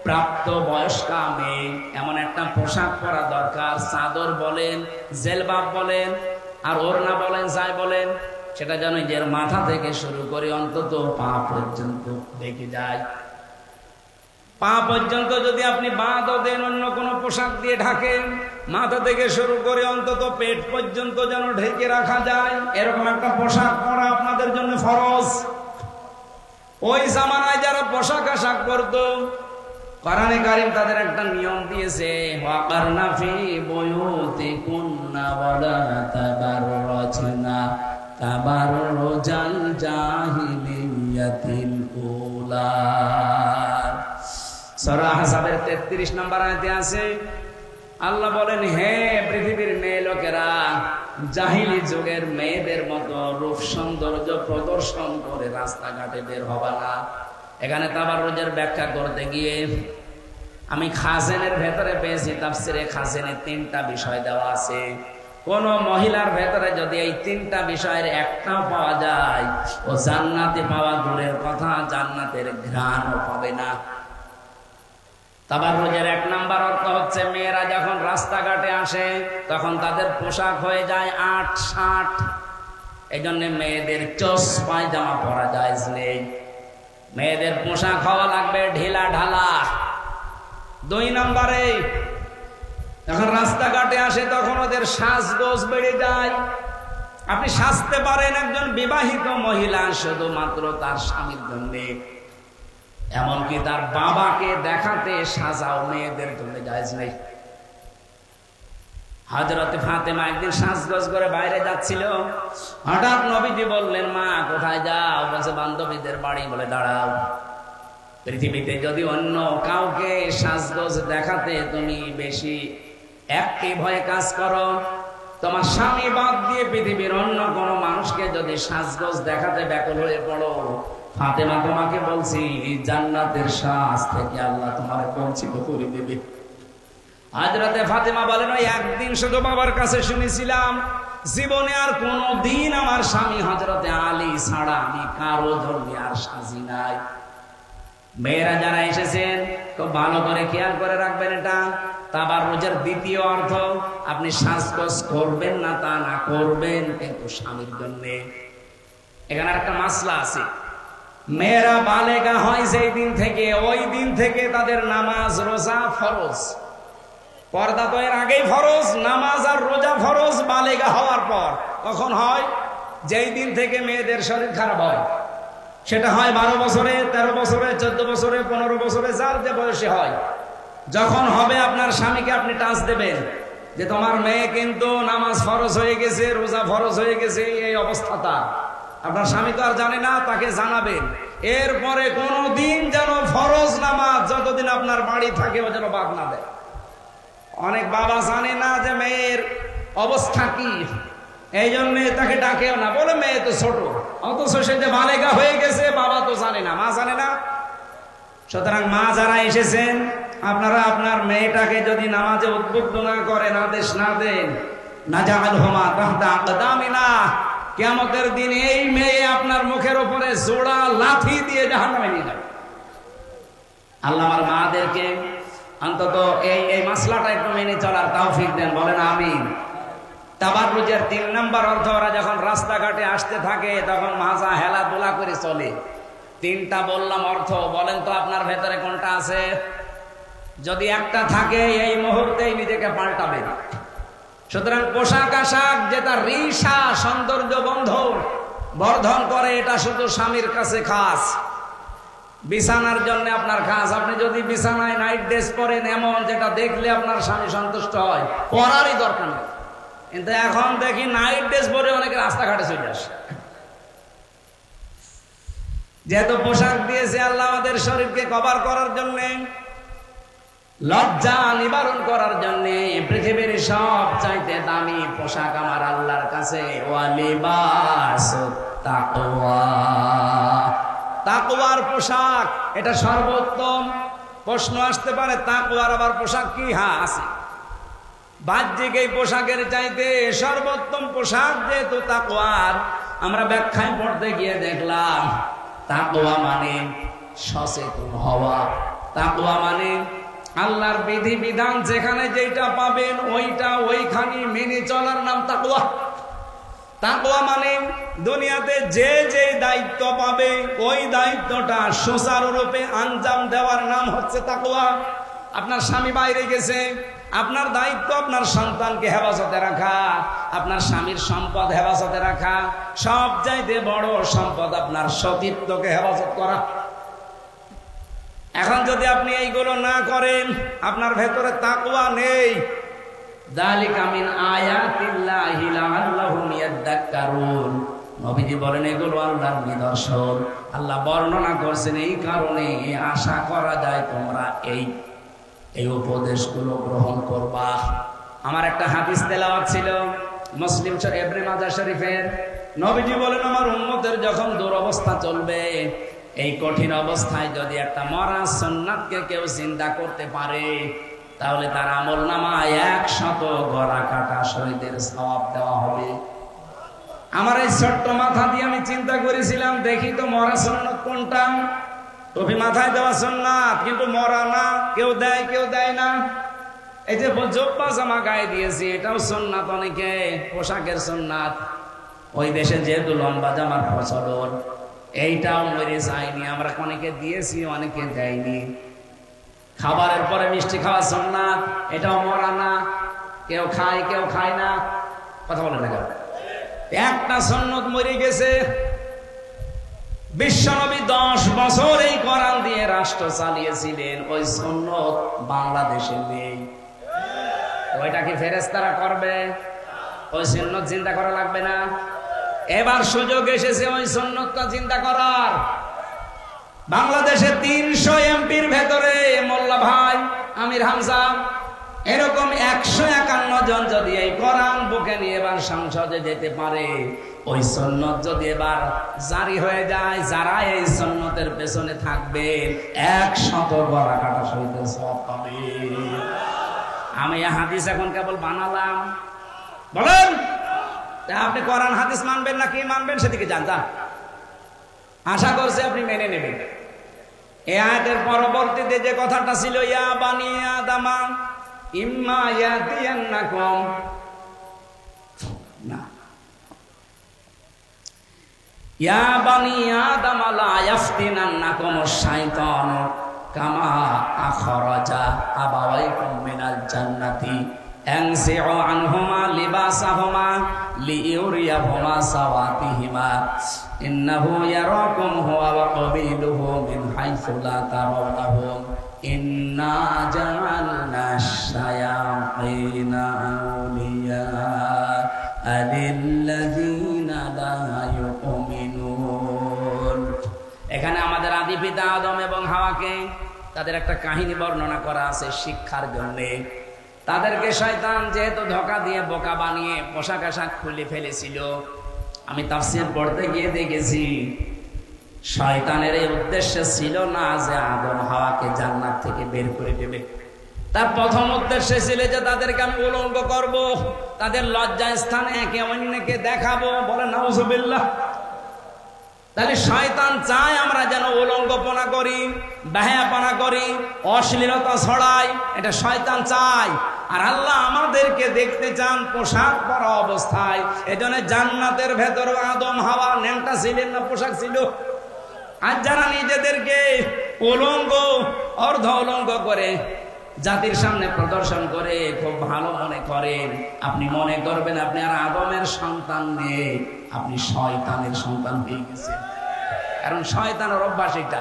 প্রাপ্ত বয়স্কা মেয়ে এমন একটা পোশাক পরা দরকার। চাদর বলেন, জেলবাব বলেন, আর ওড়না বলেন, যাই বলেন, সেটা যেন নিজের মাথা থেকে শুরু করে অন্তত পা পর্যন্ত দেখে যায়। পা পর্যন্ত যদি আপনি বাঁধও দেন, অন্য কোনো পোশাক দিয়ে ঢাকেন, মাথা থেকে শুরু করে অন্তত পেট পর্যন্ত যেন ঢেকে রাখা যায়, এরকম একটা পোশাক পরা আপনাদের জন্য ফরজ। ওই জামানায় যারা পোশাক আশাক করতো, কোরআনে কারীম তাদের একটা নিয়ম দিয়েছে, ওয়াকারনা ফি বুয়ুতিকুন্না ওয়ালা তাবাররাজনা তাবাররুজাল জাহিলিয়াতিল উলা। সূরা আহজাবের 33 নম্বর আয়াতে আছে, আল্লাহ বলেন, হে পৃথিবীর মেয়ে লোকেরা, জাহিলি যুগের মেয়েদের মতো রূপ সৌন্দর্য প্রদর্শন করে রাস্তাঘাটে বের হবে না। এখানে তাবাররুজের ব্যাখ্যা করতে গিয়ে আমি খাজেনের ভেতরে পেয়েছি, তাফসিরে খাজেনে 3টা বিষয় দেওয়া আছে। কোন মহিলার ভেতরে যদি এই 3টা বিষয়ের একটা পাওয়া যায়, ও জান্নাতে পাওয়া দূরের কথা, জান্নাতের ঘ্রাণও পাবে না। তাবাররুজের 1 নাম্বার অর্থ হচ্ছে, মেয়েরা যখন রাস্তাঘাটে আসে তখন তাদের পোশাক হয়ে যায় 8-60। এই জন্য মেয়েদের চোস পায়জামা পরা যায় নেই, মেয়েদের পোশাক হওয়া লাগবে ঢিলা ঢালা। 2 নম্বরে যখন রাস্তাঘাটে আসে তখন ওদের সাজগোজ বেড়ে যায়। আপনি সাজতে পারেন একজন বিবাহিত মহিলা শুধুমাত্র তার স্বামীর জন্য, এমনকি তার বাবাকে দেখাতে সাজাও মেয়েদের জন্য জায়েজ নেই। হযরত ফাতেমা একদিন সাজগোজ করে বাইরে যাচ্ছিল, হঠাৎ নবীজি বললেন, মা কোথায় যাও? বলছে বান্ধবীদের বাড়ি। বলে দাঁড়াও, পৃথিবীতে যদি অন্য কাউকে সাজগোজ দেখাতে তুমি বেশি অ্যাক্টিভ হয়ে কাজ করো, তোমার স্বামী বাদ দিয়ে পৃথিবীর অন্য কোন মানুষকে যদি সাজগোজ দেখাতে ব্যাকুল হয়ে পড়ো, ফাতেমা তোমাকে বলছি জান্নাতের সাজ থেকে আল্লাহ তোমাকে বঞ্চিত করে দেবে। হযরতে ফাতেমা বলেন, ওই একদিন শুধু বাবার কাছে শুনেছিলাম, জীবনে আর কোনদিন আমার স্বামী হযরতে আলী ছাড়া আমি কারো জন্য আর সাজি নাই। মেয়েরা যারা এসেছেন খুব ভালো করে খেয়াল করে রাখবেন, এটা তাবাররুজের 2য় অর্থ। আপনি সাজগোজ করবেন না তা না, করবেন কিন্তু স্বামীর জন্য। এখানে একটা মাসলা আছে, মেয়েরা বালেগা হয় যেই দিন থেকে, ওই দিন থেকে তাদের নামাজ রোজা ফরজ। পর্দা তো এর আগেই ফরজ, নামাজ আর রোজা ফরজ বালেগা হওয়ার পর। কখন হয়? যেই দিন থেকে মেয়েদের শরীর খারাপ হয়, সেটা হয় 12 বছরে, 13 বছরে, 14 বছরে, 15 বছরে, যার যে বয়সে হয়। যখন হবে আপনার স্বামীকে আপনি টাচ দেবেন যে তোমার মেয়ে কিন্তু নামাজ ফরজ হয়ে গেছে, রোজা ফরজ হয়ে গেছে, এই অবস্থাটা আপনার স্বামী তো আর জানে না, তাকে জানাবেন। এরপরে কোনদিন যেন ফরজ নামাজ যতদিন আপনার বাড়ি থাকে ও যেন বাদ না দেয়। অনেক বাবা জানে না যে মেয়ের অবস্থা কি, এই জন্য তাকে ডাকেও না, বলে মেয়ে তো ছোট, অথচ সে যে বালেগা হয়ে গেছে বাবা তো জানে না, মা জানে না। সুতরাং মা যারা এসেছেন, আপনারা আপনার মেয়েটাকে যদি নামাজে উদ্বুদ্ধ না করেন, আদেশ না দেন, নাজালহুমা তাহতা আকদামিনা, কিয়ামতের দিন এই মেয়ে আপনার মুখের উপরে জোড়া লাথি দিয়ে জাহান্নামে নিয়ে যাবে। আল্লাহ আমার মাদেরকে অন্তত এই মাসলাটা একটু মেনে চলার তৌফিক দেন, বলেন আমিন। তাবাররুজের 3 নম্বর অর্থ, ওরা যখন রাস্তাঘাটে আসতে থাকে তখন মাজা হেলাদোলা করে চলে। 3টা বললাম অর্থ, বলেন তো আপনার ভেতরে কোনটা আছে? যদি একটা থাকে এই মুহূর্তেই নিজেকে পাল্টাবেন। সুতরাং পোশাক আশাক যেটা রিসা সৌন্দর্য বর্ধন করে, এটা শুধু স্বামীর কাছে খাস, বিছানার জন্য আপনার খাস। আপনি যদি বিছানায় নাইট ড্রেস পরেন এমন যেটা দেখলে আপনার স্বামী সন্তুষ্ট হয়, পরারই দরকার নেই। কিন্তু এখন দেখি নাইট ড্রেস পরে অনেকে রাস্তাঘাটে চলে আসে। যেহেতু পোশাক দিয়েছে আল্লাহ আমাদের শরীরকে কভার করার জন্য, লজ্জা নিবারণ করার জন্য, পৃথিবীর সব চাইতে দামি পোশাক আমার আল্লাহর কাছে ওয়ালিবাসুত তাকওয়া, তাকওয়ার পোশাক, এটা সর্বোত্তম। প্রশ্ন আসতে পারে তাকওয়ার আবার পোশাক কি? হ্যাঁ আছে। বাহ্যিক এই পোশাকের চাইতে সর্বোত্তম পোশাক যেহেতু তাকওয়ার, আমরা ব্যাখ্যায় পড়তে গিয়ে দেখলাম তাকওয়া মানে সচেতন হওয়া। তাকওয়া মানে আল্লাহর বিধি বিধান যেখানে যেটা পাবেন ওইটা ওইখানে মেনে চলার নাম তাকওয়া। তাকওয়া মানে দুনিয়াতে যে যে দায়িত্ব পাবে ওই দায়িত্বটা সুচারুরূপে আঞ্জাম দেওয়ার নাম হচ্ছে তাকওয়া। আপনার স্বামী বাইরে গেছে, আপনার দায়িত্ব আপনার সন্তানকে হেফাজতে রাখা, আপনার স্বামীর সম্পদ হেফাজতে রাখা। সব চাইতে বড় সম্পদ আপনার সতীত্বকে হেফাজত করা। এখন যদি আপনি এইগুলো না করেন, আপনার ভেতরে তাকওয়া নেই, যালিকা মিন আয়াতিল্লাহি লাআল্লাহুম ইয়াদাক্কারুন। নবীজি বলেন এগুলো আল্লাহর নিদর্শন। আল্লাহ বর্ণনা করছেন এই কারণে আশা করা যায় তোমরা এই উপদেশগুলো গ্রহণ করবা। আমার একটা হাদিস তেলাওয়াত ছিল মুসলিম ইবনে মাজাহ শরীফের। নবীজি বলেন আমার উম্মতের যখন দুরবস্থা চলবে, এই কঠিন অবস্থায় যদি একটা মরা সুন্নাতকে কেউ চিন্তা করতে পারে, তাহলে তার আমলনামায় 100 গলা কাটা শহীদের সওয়াব দেওয়া হবে। আমার এই ছোট্ট মাথা দিয়ে আমি চিন্তা করেছিলাম, দেখি তো মরা সুন্নাত কোনটা। টুপি মাথায় দেওয়া সুন্নাত, কিন্তু মরা না। কেউ দেয় কেউ দেয় না। এই যে জব্বা জামা গায়ে দিয়েছি, এটাও সুন্নাত। অনেকে পোশাকের সুন্নাত। ওই দেশে যেহেতু লম্বা জামার প্রচলন, এইটাও মরে যায়নি। আমরা অনেকে দিয়েছি, অনেকে দেয়নি। খাবারের পরে মিষ্টি খাওয়া সুন্নাত, এটাও মরা না। কেউ খায় কেউ খায় না। কথা বলে না কেউ। একটা সুন্নাত মরে গেছে। বিশ্বনবী 10 বছর এই কোরআন দিয়ে রাষ্ট্র চালিয়েছিলেন, ওই সুন্নাত বাংলাদেশে নেই। ওইটা কি ফেরেশতারা করবে? ওই সুন্নাত চিন্তা করা লাগবে না? এবার সুযোগ এসেছে ওই সুন্নাতটা চিন্তা করার। বাংলাদেশে 300 এমপির ভেতরে মোল্লা ভাই, আমির হামজা, এরকম 151 জন যদি এই কোরআন বুকে নিয়ে এবার সংসদে যেতে পারে, ওই সুন্নাত যদি এবার জারি হয়ে যায়, যারা এই সুন্নাতের পেছনে থাকবে 100 গলা কাটা শহীদের সওয়াব পাবে। আমি এই হাদিস এখন কেবল বানালাম। বলেন আপনি কোরআন হাদিস মানবেন না কি মানবেন, সেদিকে জানতাম। আশা করছি আপনি মেনে নেবেন। এই আয়াতের পরবর্তীতে যে কথাটা ছিল, ইয়া বানি আদামা ইম্মা ইয়াতিয়ান্নাকুম, না, ইয়া বানি আদামা লা ইয়াফতিনান্নাকুমুশ শাইতানু কামা আখরাজা আবাওয়াইকুম মিনাল জান্নাতি আনসিউ আনহুমা লিবাসাহুমা লিইউরিয়াহুমা সাওয়াতিহিমা ইন্নাহু ইয়ারাকুম হুয়া ওয়া ক্বাবিলুহু মিন হাইসু লা তারাওনাহুম ইন্না জাআলনাশ শায়াতিনা আউলিয়া লিল্লাযিনা লা ইউমিনুন। এখানে আমাদের আদি পিতা আদম এবং হাওয়াকে তাদের একটা কাহিনী বর্ণনা করা আছে শিক্ষার জন্য। তাদেরকে শয়তান যেহেতু ধোঁকা দিয়ে বোকা বানিয়ে পোশাক আশাক খুলে ফেলেছিল, আমি তাফসীর পড়তে গিয়ে দেখেছি শয়তানের এই উদ্দেশ্য ছিল না যে আদম হাওয়াকে জান্নাত থেকে বের করে দেবে। তার প্রথম উদ্দেশ্য ছিল যে তাদেরকে আমি উলঙ্গ করব, তাদের লজ্জা স্থানে একে অন্যকে দেখাবো। বলে নাউজুবিল্লাহ। তাহলে শয়তান চায় আমরা যেন উলঙ্গপনা করি, বেহায়াপনা করি, অশ্লীলতা ছড়াই, এটা শয়তান চায়। আর আল্লাহ আমাদেরকে দেখতে চান পোশাক পরা অবস্থায়। এজন্য জান্নাতের ভেতর আদম হাওয়া ন্যাংটা ছিলেন না, পোশাক ছিল। আর যারা নিজেদেরকে উলঙ্গ অর্ধ উলঙ্গ করে জাতির সামনে প্রদর্শন করে খুব ভালো মনে করেন, আপনি মনে করবেন আপনি আর আদমের সন্তান নিয়ে, আপনি শয়তানের সন্তান হয়ে গেছেন। কারণ শয়তানের অভ্যাস এটা।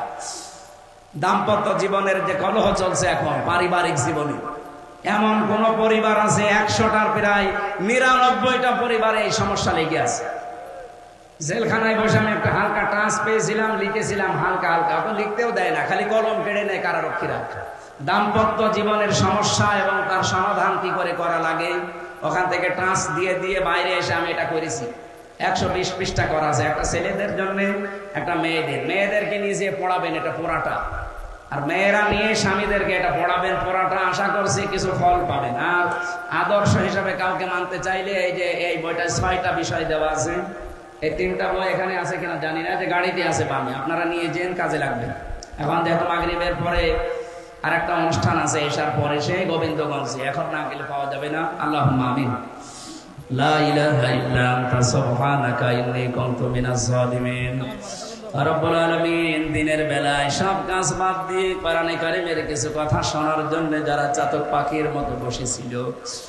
দাম্পত্য জীবনের যে কলহ চলছে এখন পারিবারিক জীবনে, এমন কোন পরিবার আছে 100টার প্রায় 99টা পরিবারে এই সমস্যা লেগে আছে। জেলখানায় বসে আমি একটা হালকা টাচ পেয়েছিলাম, লিখেছিলাম হালকা হালকা, তো লিখতেও দেয় না, খালি কলম কেড়ে নেয় কারারক্ষীরা। দাম্পত্য জীবনের সমস্যা এবং তার সমাধান কি করে করা লাগে, ওখান থেকে টাচ দিয়ে দিয়ে বাইরে এসে আমি এটা করেছি। 120 পৃষ্ঠা করা আছে, একটা ছেলেদের জন্য, একটা মেয়েদেরকে নিয়ে যে পড়াবেন এটা পড়াটা, আর মেয়েরা নিয়ে স্বামীদেরকে এটা পড়াবেন পড়াটা। আশা করছি কিছু ফল পাবেন। আর আদর্শ হিসাবে কাউকে মানতে চাইলে এই যে এই বইটা 6টা বিষয় দেওয়া আছে। এই 3টা বই এখানে আছে কিনা জানি না, যে গাড়িতে আছে বামে, আপনারা নিয়ে যেন কাজে লাগবে। এখন যেহেতু মাগরিবের পরে আর একটা অনুষ্ঠান আছে, এসার পরে সেই গোবিন্দগঞ্জে, এখন না গেলে পাওয়া যাবে না। আল্লাহুম্মা আমিন। লা ইলাহা ইল্লা আনতা সুবহানাকা ইন্নী কুনতু মিনাজ জালিমিন। রব্বুল আলামিন, দিনের বেলায় সব কাজ বাদ দিয়ে কোরআনে কারীমের কিছু কথা শোনার জন্য যারা চাতক পাখির মতো বসেছিল,